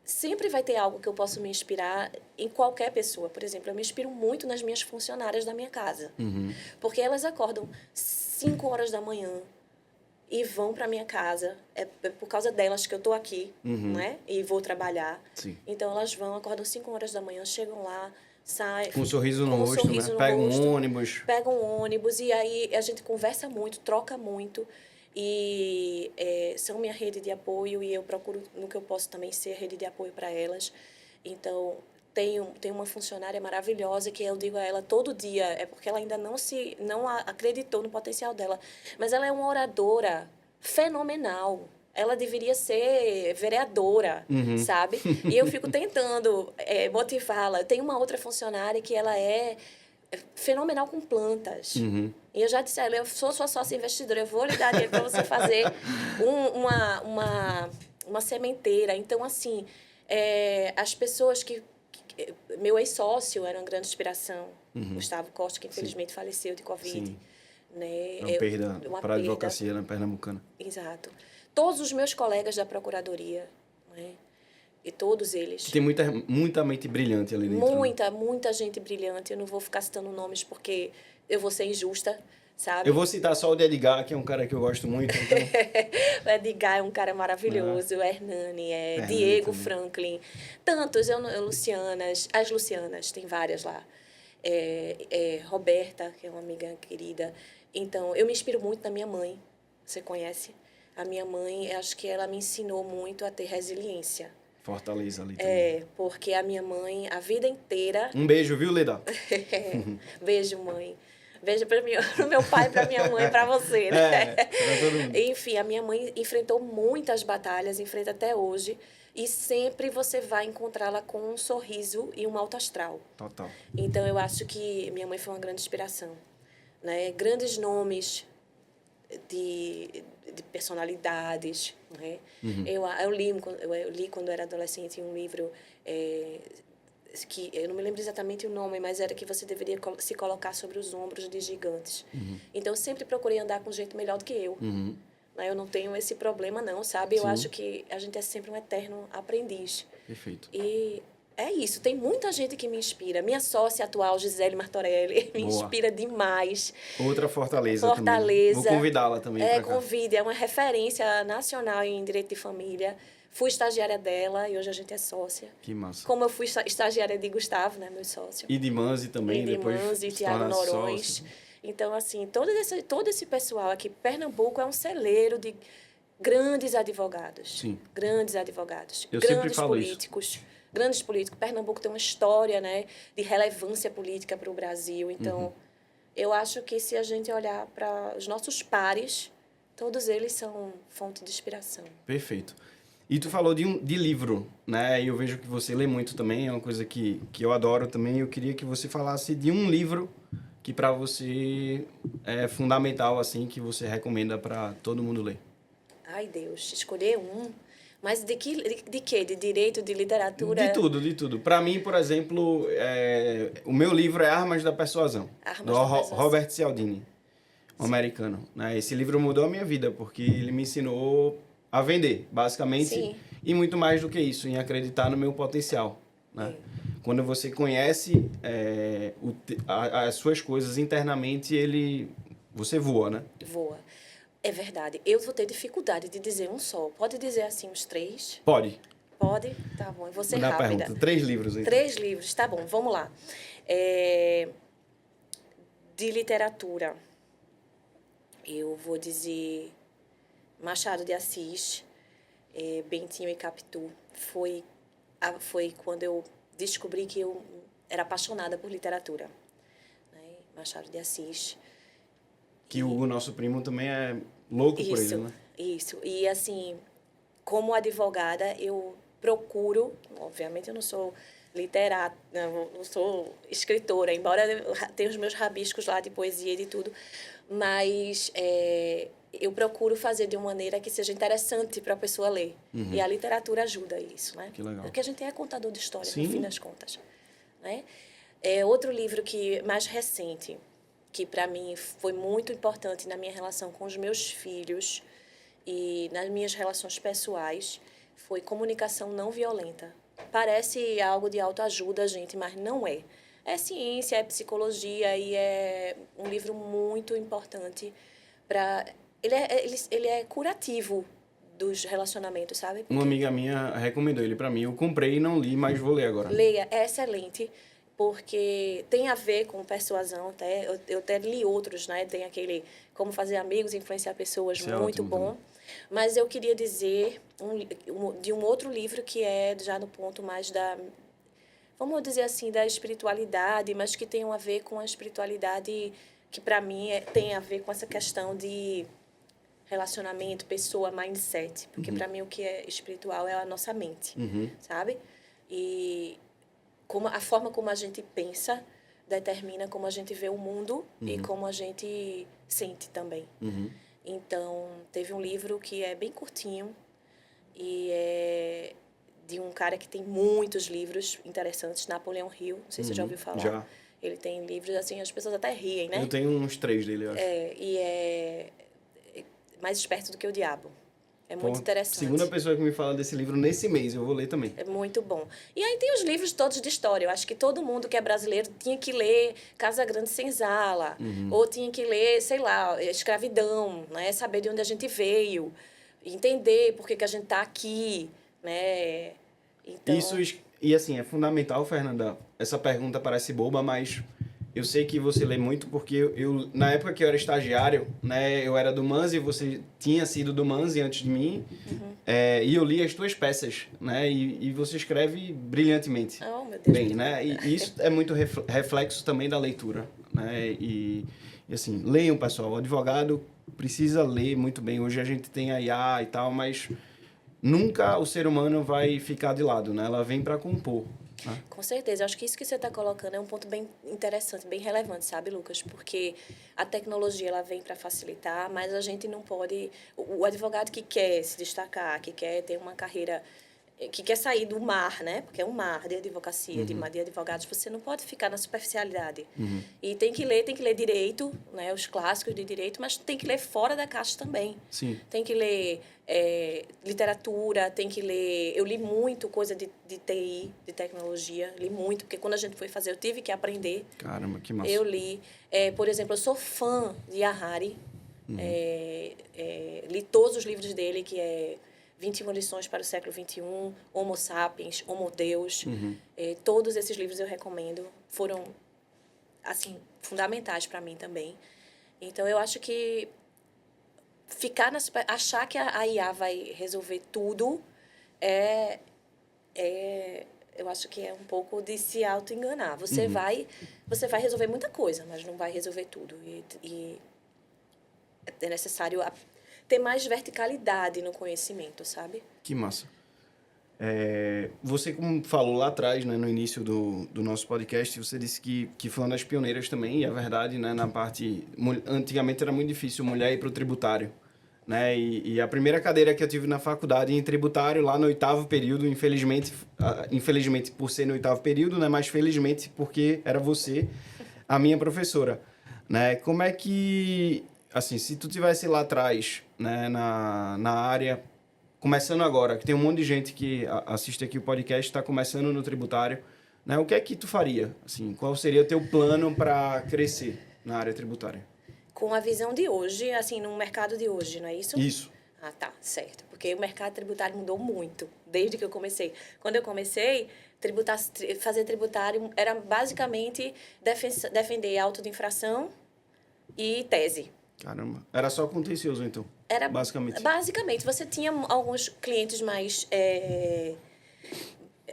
sempre vai ter algo que eu posso me inspirar em qualquer pessoa. Por exemplo, eu me inspiro muito nas minhas funcionárias da minha casa. Porque elas acordam 5 horas da manhã e vão para minha casa. É por causa delas que eu estou aqui, né? E vou trabalhar. Sim. Então, elas acordam 5 horas da manhã, chegam lá, sai Com um sorriso no com um rosto, sorriso né? no Pega rosto, um ônibus. pega um ônibus e aí a gente conversa muito, troca muito e são minha rede de apoio e eu procuro no que eu posso também ser rede de apoio para elas. Então, tem uma funcionária maravilhosa que eu digo a ela todo dia, é porque ela ainda não acreditou no potencial dela, mas ela é uma oradora fenomenal. Ela deveria ser vereadora, sabe? E eu fico tentando motivá-la. Tem uma outra funcionária que ela é fenomenal com plantas. E eu já disse a ela, eu sou sua sócia investidora, eu vou lhe dar dinheiro para você fazer uma sementeira. Então, assim, as pessoas meu ex-sócio era uma grande inspiração, Gustavo Costa, que infelizmente faleceu de Covid. Sim. Né? É uma perda Uma para a perda. advocacia, né, pernambucana. Exato. Todos os meus colegas da Procuradoria, né? E todos eles. Que tem muita mente brilhante ali dentro. Muita gente brilhante. Eu não vou ficar citando nomes porque eu vou ser injusta, sabe? Eu vou citar só o de Edgar, que é um cara que eu gosto muito. Então... O Edgar é um cara maravilhoso. O Hernani, Hernani Diego também. Franklin. Tantos, Lucianas. As Lucianas, tem várias lá. Roberta, que é uma amiga querida. Então, eu me inspiro muito na minha mãe. Você conhece? A minha mãe, acho que ela me ensinou muito a ter resiliência. Fortaleza ali também. Porque a minha mãe, a vida inteira... Um beijo, viu, Leda? Beijo, mãe. Beijo para meu pai, para minha mãe, para você, né? Pra todo mundo. Enfim, a minha mãe enfrentou muitas batalhas, enfrenta até hoje. E sempre você vai encontrá-la com um sorriso e um alto astral. Total. Então, eu acho que minha mãe foi uma grande inspiração. Né? Grandes nomes de personalidades. Né? Eu li quando era adolescente um livro que eu não me lembro exatamente o nome, mas era que você deveria se colocar sobre os ombros de gigantes. Então, eu sempre procurei andar com um jeito melhor do que eu. Né? Eu não tenho esse problema, não, sabe? Eu acho que a gente é sempre um eterno aprendiz. Perfeito. E é isso. Tem muita gente que me inspira. Minha sócia atual, Gisele Martorelli, me inspira demais. Outra Fortaleza também. Vou convidá-la também para cá. Convide. É uma referência nacional em direito de família. Fui estagiária dela e hoje a gente é sócia. Que massa. Como eu fui estagiária de Gustavo, né, meu sócio. E de Manzi também, e de depois Manzi, Tiago Norões. Então, assim, todo esse pessoal aqui, Pernambuco é um celeiro de grandes advogados. Sim. Grandes advogados. Eu sempre grandes falo políticos. Isso. Grandes políticos. Pernambuco tem uma história, né, de relevância política para o Brasil. Então, eu acho que se a gente olhar para os nossos pares, todos eles são fonte de inspiração. Perfeito. E tu falou de livro, né? E eu vejo que você lê muito também, é uma coisa que eu adoro também. Eu queria que você falasse de um livro que para você é fundamental, assim, que você recomenda para todo mundo ler. Ai, Deus, escolher um... Mas de quê? De direito, de literatura? De tudo. Para mim, por exemplo, o meu livro é Armas da Persuasão, do Robert Cialdini, um americano. Né? Esse livro mudou a minha vida, porque ele me ensinou a vender, basicamente. Sim. E muito mais do que isso, em acreditar no meu potencial. Né? Quando você conhece as suas coisas internamente, você voa, né? Voa. É verdade. Eu vou ter dificuldade de dizer um só. Pode dizer assim uns 3? Pode. Pode? Tá bom. Eu vou ser Manda rápida. Pergunta. 3 livros. Então. 3 livros. Tá bom. Vamos lá. De literatura, eu vou dizer Machado de Assis, Bentinho e Capitu. Foi quando eu descobri que eu era apaixonada por literatura. Né? Machado de Assis. Que o nosso primo também é louco por ele, né? Isso. E, assim, como advogada, eu procuro... Obviamente, eu não sou literata, não sou escritora, embora eu tenha os meus rabiscos lá de poesia e de tudo. Mas eu procuro fazer de uma maneira que seja interessante para a pessoa ler. E a literatura ajuda isso, né? Que legal. Porque a gente é contador de história, Sim. no fim das contas. Né? Outro livro mais recente, que para mim foi muito importante na minha relação com os meus filhos e nas minhas relações pessoais, foi Comunicação Não Violenta. Parece algo de autoajuda, gente, mas não é. É ciência, é psicologia e é um livro muito importante para... Ele é curativo dos relacionamentos, sabe? Uma amiga minha recomendou ele para mim. Eu comprei e não li, mas vou ler agora. Leia, é excelente. porque tem a ver com persuasão, até. Eu até li outros, né? Tem aquele Como Fazer Amigos e Influenciar Pessoas, Isso é muito ótimo bom. também. Mas eu queria dizer de um outro livro que é já no ponto mais da, vamos dizer assim, da espiritualidade, mas que tem a ver com a espiritualidade que, para mim, tem a ver com essa questão de relacionamento, pessoa, mindset. Porque, para mim, o que é espiritual é a nossa mente, sabe? E a forma como a gente pensa determina como a gente vê o mundo e como a gente sente também. Então, teve um livro que é bem curtinho e é de um cara que tem muitos livros interessantes, Napoleão Hill, não sei se você já ouviu falar. Já. Ele tem livros, assim, as pessoas até riem, né? Eu tenho uns 3 dele, eu acho. E é Mais Esperto do que o Diabo. É muito Pô, interessante. segunda pessoa que me fala desse livro nesse mês, eu vou ler também. É muito bom. E aí tem os livros todos de história. Eu acho que todo mundo que é brasileiro tinha que ler Casa Grande Senzala, ou tinha que ler, sei lá, Escravidão, né? Saber de onde a gente veio, entender por que a gente está aqui, né? Então, E assim, é fundamental, Fernanda. Essa pergunta parece boba, mas eu sei que você lê muito porque na época que eu era estagiário, né, eu era do Manzi, você tinha sido do Manzi antes de mim, e eu li as tuas peças, né, e você escreve brilhantemente. oh, meu Deus, Bem, né, e isso é muito reflexo também da leitura, né, e assim, leiam, pessoal, o advogado precisa ler muito bem. Hoje a gente tem a IA e tal, mas nunca o ser humano vai ficar de lado, né? Ela vem para compor. Né? Com certeza. Eu acho que isso que você está colocando é um ponto bem interessante, bem relevante, sabe, Lucas? Porque a tecnologia ela vem para facilitar, mas a gente não pode... O advogado que quer se destacar, que quer ter uma carreira, que quer sair do mar, né? Porque é um mar de advocacia, de advogados. Você não pode ficar na superficialidade. E tem que ler direito, né? Os clássicos de direito, mas tem que ler fora da caixa também. Sim. Tem que ler literatura, tem que ler... Eu li muito coisa de TI, de tecnologia, li muito, porque quando a gente foi fazer, eu tive que aprender. Caramba, que massa. Eu li. Por exemplo, eu sou fã de Harari. Li todos os livros dele, que é 21 lições para o século XXI, Homo Sapiens, Homo Deus. Todos esses livros eu recomendo. Foram, assim, fundamentais para mim também. Então, eu acho que achar que a IA vai resolver tudo eu acho que é um pouco de se auto-enganar. Você vai resolver muita coisa, mas não vai resolver tudo. E é necessário ter mais verticalidade no conhecimento, sabe? Que massa. Você, como falou lá atrás, né, no início do nosso podcast, você disse que foi uma das pioneiras também, e é verdade, né, na parte... Antigamente era muito difícil mulher ir para o tributário, né, e a primeira cadeira que eu tive na faculdade em tributário, lá no 8º período, infelizmente por ser no 8º período, né, mas felizmente porque era você, a minha professora, né, como é que, assim, se tu tivesse lá atrás, né, na área... Começando agora, que tem um monte de gente que assiste aqui o podcast, está começando no tributário, né? O que é que tu faria? Assim, qual seria o teu plano para crescer na área tributária? Com a visão de hoje, assim, no mercado de hoje, não é isso? Isso. Ah, tá, certo. Porque o mercado tributário mudou muito desde que eu comecei. Quando eu comecei, fazer tributário era basicamente defender auto de infração e tese. Caramba. Era só contencioso, então? Era basicamente. Basicamente, você tinha alguns clientes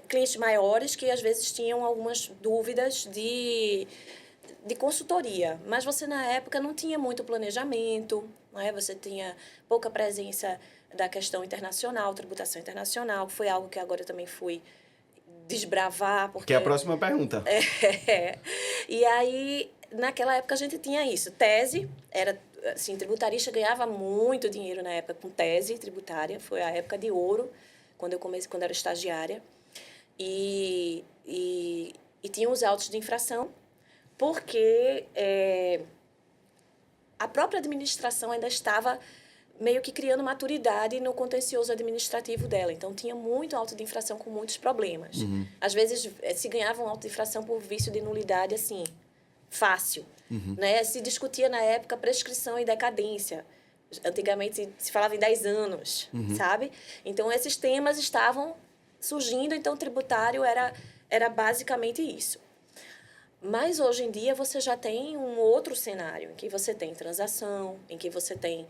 clientes maiores que às vezes tinham algumas dúvidas de consultoria, mas você na época não tinha muito planejamento, né? Você tinha pouca presença da questão internacional, tributação internacional, que foi algo que agora eu também fui desbravar. Porque... Que é a próxima pergunta. E aí, naquela época, a gente tinha isso. Tese, era assim, tributarista ganhava muito dinheiro na época com tese tributária. Foi a época de ouro, quando eu comecei, quando eu era estagiária. E tinha os autos de infração, porque a própria administração ainda estava meio que criando maturidade no contencioso administrativo dela. Então, tinha muito auto de infração com muitos problemas. Às vezes, se ganhava um auto de infração por vício de nulidade, assim, fácil. Né? Se discutia, na época, prescrição e decadência. Antigamente, se falava em 10 anos, sabe? Então, esses temas estavam surgindo. Então, o tributário era basicamente isso. Mas hoje em dia você já tem um outro cenário, em que você tem transação, em que você tem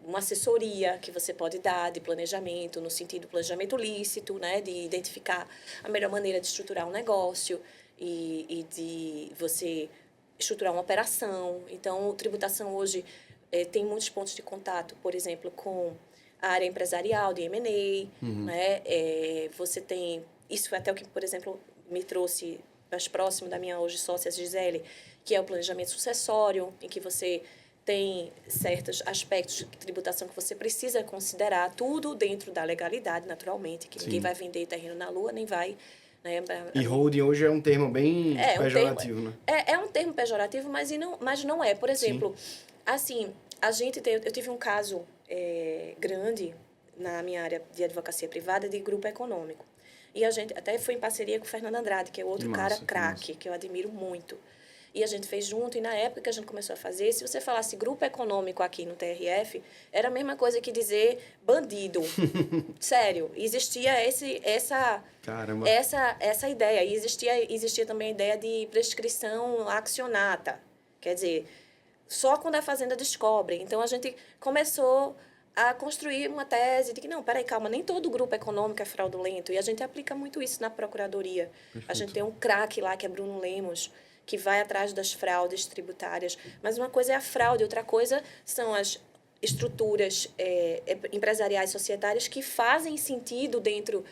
uma assessoria que você pode dar de planejamento, no sentido do planejamento lícito, né, de identificar a melhor maneira de estruturar um negócio e de você estruturar uma operação. Então, tributação hoje tem muitos pontos de contato, por exemplo, com a área empresarial de M&A, né? Você tem... Isso foi até o que, por exemplo, me trouxe mais próximo da minha hoje sócia Gisele, que é o planejamento sucessório, em que você tem certos aspectos de tributação que você precisa considerar, tudo dentro da legalidade, naturalmente, que ninguém vai vender terreno na Lua, nem vai... Né, E holding hoje é um termo bem pejorativo, né? né? É um termo pejorativo, mas não é. Por exemplo, assim, eu tive um caso grande na minha área de advocacia privada de grupo econômico. E a gente até foi em parceria com o Fernando Andrade, que é outro cara craque, que eu admiro muito. E a gente fez junto, e na época que a gente começou a fazer, se você falasse grupo econômico aqui no TRF, era a mesma coisa que dizer bandido. Sério, existia essa ideia. E existia também a ideia de prescrição accionata. Quer dizer, só quando a fazenda descobre. Então, a gente começou a construir uma tese de que, não, peraí, calma, nem todo grupo econômico é fraudulento. E a gente aplica muito isso na Procuradoria. Perfeito. A gente tem um craque lá, que é Bruno Lemos, que vai atrás das fraudes tributárias. Mas uma coisa é a fraude, outra coisa são as estruturas empresariais societárias que fazem sentido dentro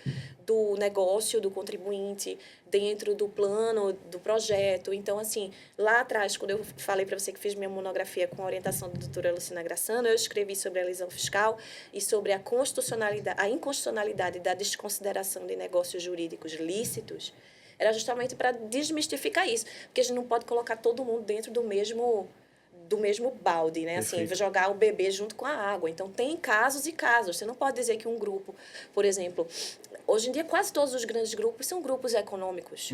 do negócio do contribuinte, dentro do plano, do projeto. Então, assim, lá atrás, quando eu falei para você que fiz minha monografia com a orientação da doutora Lucina Grassano, eu escrevi sobre a elisão fiscal e sobre a inconstitucionalidade da desconsideração de negócios jurídicos lícitos. Era justamente para desmistificar isso, porque a gente não pode colocar todo mundo dentro do mesmo balde, né? Perfeito. Assim, jogar o bebê junto com a água. Então, tem casos e casos. Você não pode dizer que um grupo, por exemplo, hoje em dia quase todos os grandes grupos são grupos econômicos,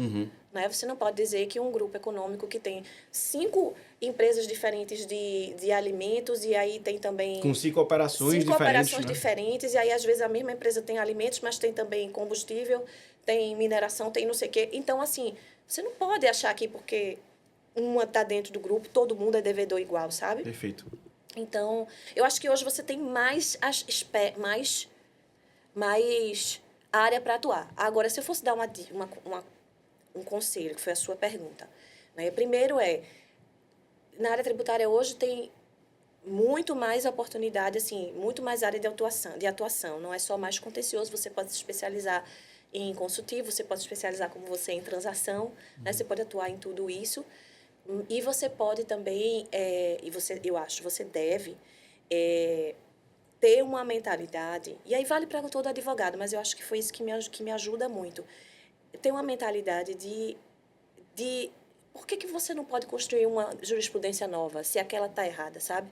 né? Você não pode dizer que um grupo econômico que tem 5 empresas diferentes de alimentos e aí tem também... Com 5 operações diferentes, e aí às vezes a mesma empresa tem alimentos, mas tem também combustível, tem mineração, tem não sei o quê. Então, assim, você não pode achar que porque uma está dentro do grupo, todo mundo é devedor igual, sabe? Perfeito. Então, eu acho que hoje você tem mais área para atuar. Agora, se eu fosse dar um conselho, que foi a sua pergunta, né? Primeiro na área tributária hoje tem muito mais oportunidade, assim, muito mais área de atuação. Não é só mais contencioso, você pode se especializar em consultivo, você pode se especializar como você em transação, né? Você pode atuar em tudo isso. E você pode também, eu acho, você deve ter uma mentalidade, e aí vale para todo advogado, mas eu acho que foi isso que me ajuda muito, ter uma mentalidade de por que você não pode construir uma jurisprudência nova, se aquela está errada, sabe?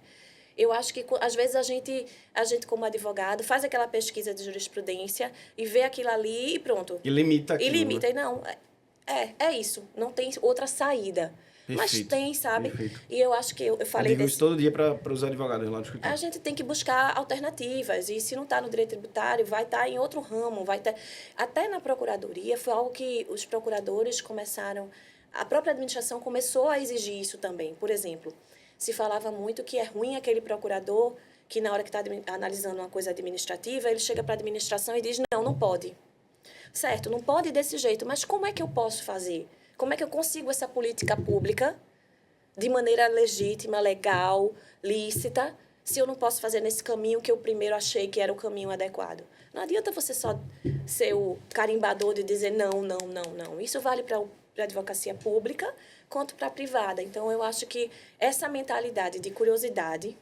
Eu acho que, às vezes, a gente, como advogado, faz aquela pesquisa de jurisprudência e vê aquilo ali e pronto. E limita aquilo. E limita, né? E não, é isso, não tem outra saída. Perfeito, mas tem, sabe? Perfeito. E eu acho que eu falei digo isso todo dia para os advogados lá no escritório. A gente tem que buscar alternativas. E se não está no direito tributário, vai estar em outro ramo. Até na procuradoria, foi algo que os procuradores começaram... A própria administração começou a exigir isso também. Por exemplo, se falava muito que é ruim aquele procurador que, na hora que está analisando uma coisa administrativa, ele chega para a administração e diz, não pode. Certo, não pode desse jeito. Mas como é que eu posso fazer? Como é que eu consigo essa política pública de maneira legítima, legal, lícita, se eu não posso fazer nesse caminho que eu primeiro achei que era o caminho adequado? Não adianta você só ser o carimbador de dizer não. Isso vale para a advocacia pública quanto para a privada. Então, eu acho que essa mentalidade de curiosidade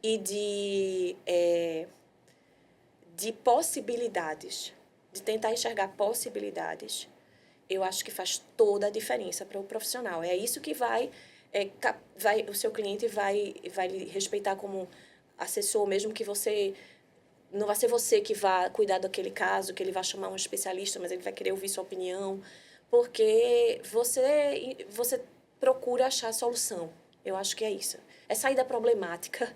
e de possibilidades, de tentar enxergar possibilidades, eu acho que faz toda a diferença para o profissional. É isso que o seu cliente vai lhe respeitar como assessor, mesmo que você... Não vai ser você que vai cuidar daquele caso, que ele vai chamar um especialista, mas ele vai querer ouvir sua opinião, porque você procura achar a solução. Eu acho que é isso. É sair da problemática.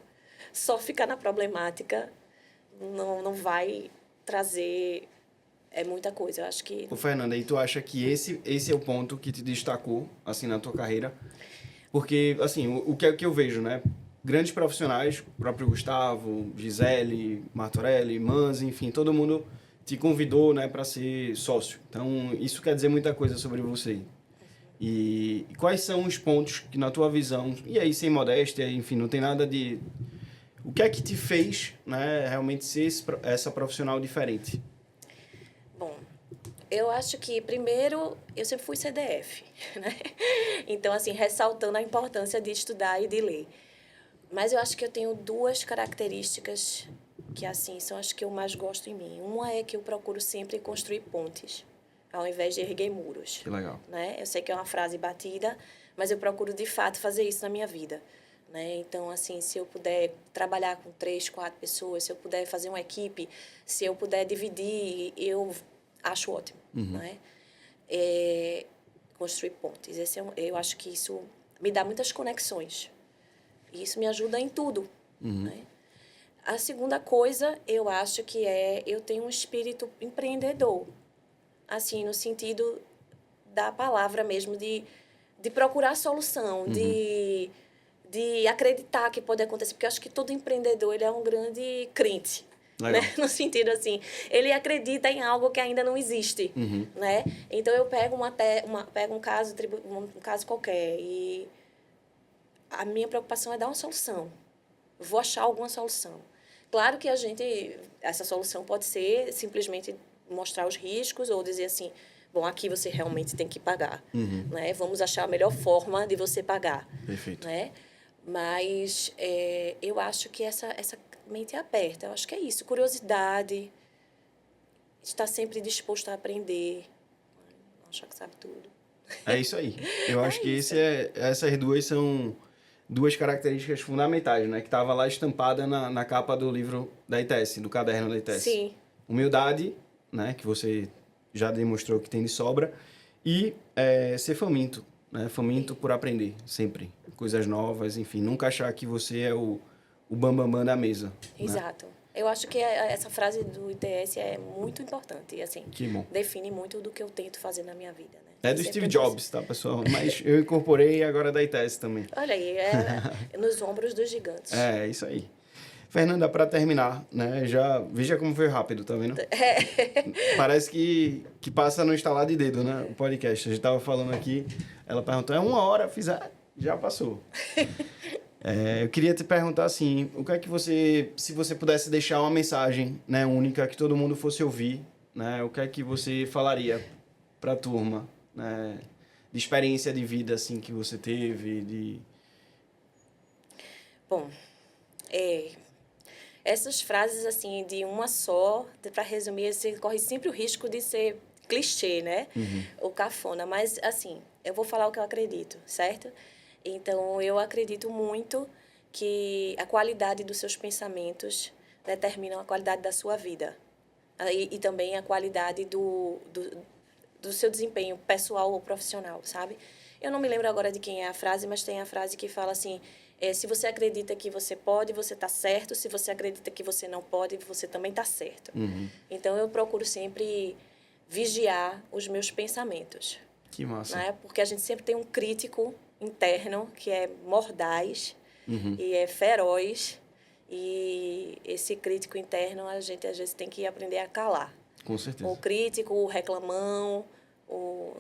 Só ficar na problemática não vai trazer é muita coisa. Eu acho que... Ô, Fernanda, e tu acha que esse é o ponto que te destacou, assim, na tua carreira? Porque, assim, o que é que eu vejo, né? Grandes profissionais, o próprio Gustavo, Gisele, Martorelli, Manzi, enfim, todo mundo te convidou, né, para ser sócio. Então, isso quer dizer muita coisa sobre você. E quais são os pontos que, na tua visão, e aí sem modéstia, enfim, não tem nada de... O que é que te fez, né, realmente ser essa profissional diferente? Bom, eu acho que, primeiro, eu sempre fui CDF, né? Então, assim, ressaltando a importância de estudar e de ler. Mas eu acho que eu tenho duas características que, assim, são as que eu mais gosto em mim. Uma é que eu procuro sempre construir pontes, ao invés de erguer muros. Que legal. Né? Eu sei que é uma frase batida, mas eu procuro, de fato, fazer isso na minha vida. Né? Então, assim, se eu puder trabalhar com 3, 4 pessoas, se eu puder fazer uma equipe, se eu puder dividir, eu acho ótimo. Né? Construir pontes. Eu acho que isso me dá muitas conexões. E isso me ajuda em tudo. Né? A segunda coisa, eu acho que eu tenho um espírito empreendedor. Assim, no sentido da palavra mesmo, de procurar solução, de acreditar que pode acontecer. Porque eu acho que todo empreendedor ele é um grande crente. Né? No sentido assim, ele acredita em algo que ainda não existe. Né? Então, eu pego, pego um caso qualquer e a minha preocupação é dar uma solução. Vou achar alguma solução. Claro que essa solução pode ser simplesmente mostrar os riscos ou dizer assim, bom, aqui você realmente tem que pagar. Né? Vamos achar a melhor forma de você pagar. Perfeito. Né? Mas eu acho que essa mente aberta, eu acho que é isso. Curiosidade, estar sempre disposto a aprender, não achar que sabe tudo. É isso aí. Eu acho que essas duas são duas características fundamentais, né? Que estava lá estampada na capa do livro da ITS, do caderno da ITS. Sim. Humildade, né? Que você já demonstrou que tem de sobra. E ser faminto, né? Faminto por aprender, sempre. Coisas novas, enfim. Nunca achar que você é o bambambam da mesa. Exato. Né? Eu acho que essa frase do ITS é muito importante. E, assim, que bom. Define muito do que eu tento fazer na minha vida. Né? É do Steve Jobs, tá, pessoal? Mas eu incorporei agora da ITS também. Olha aí, nos ombros dos gigantes. É, isso aí. Fernanda, para terminar, né? Veja como foi rápido, tá vendo? Parece que passa no estalar de dedo, né? O podcast. A gente tava falando aqui, ela perguntou, 1 hora? Já passou. Eu queria te perguntar assim, o que é que se você pudesse deixar uma mensagem, né, única, que todo mundo fosse ouvir, né? O que é que você falaria para a turma, né? De experiência de vida, assim, que você teve, Bom, essas frases, assim, de uma só, para resumir, você corre sempre o risco de ser clichê, né? O cafona. Mas, assim, eu vou falar o que eu acredito, certo? Então, eu acredito muito que a qualidade dos seus pensamentos determina a qualidade da sua vida. E também a qualidade do seu desempenho pessoal ou profissional, sabe? Eu não me lembro agora de quem é a frase, mas tem a frase que fala assim, se você acredita que você pode, você está certo. Se você acredita que você não pode, você também está certo. Então, eu procuro sempre vigiar os meus pensamentos. Que massa. Né? Porque a gente sempre tem um crítico interno que é mordaz e é feroz. E esse crítico interno a gente às vezes tem que aprender a calar. Com certeza. O crítico, o reclamão,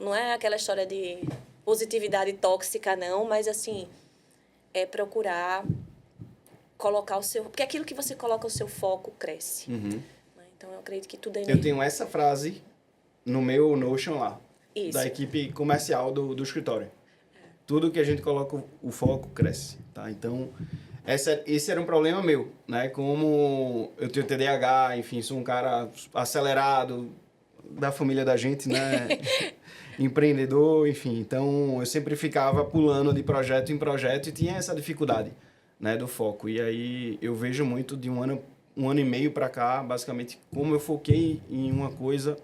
não é aquela história de positividade tóxica, não, mas assim, é procurar colocar o seu... Porque aquilo que você coloca o seu foco cresce. Então, eu acredito que tudo é... Eu tenho essa frase no meu Notion lá, Isso. da equipe comercial do escritório. Tudo que a gente coloca o foco cresce, tá? Então, esse era um problema meu, né? Como eu tenho TDAH, enfim, sou um cara acelerado da família da gente, né? Empreendedor, enfim. Então, eu sempre ficava pulando de projeto em projeto e tinha essa dificuldade, né? Do foco. E aí, eu vejo muito de um ano e meio para cá, basicamente, como eu foquei em uma coisa...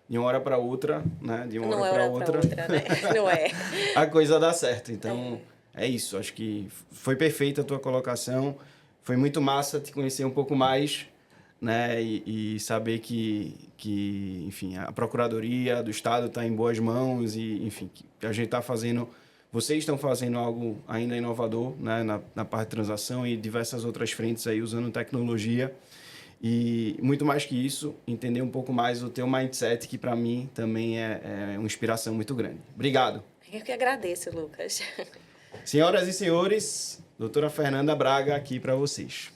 de uma hora para outra, né? De uma hora para outra, né? Não é. A coisa dá certo. Então, é isso. Acho que foi perfeita a tua colocação. Foi muito massa te conhecer um pouco mais, né? E saber que, enfim, a Procuradoria do Estado está em boas mãos e, enfim, que a gente está fazendo... Vocês estão fazendo algo ainda inovador, né? Na parte de transação e diversas outras frentes aí, usando tecnologia. E muito mais que isso, entender um pouco mais o teu mindset, que para mim também é uma inspiração muito grande. Obrigado. Eu que agradeço, Lucas. Senhoras e senhores, doutora Fernanda Braga aqui para vocês.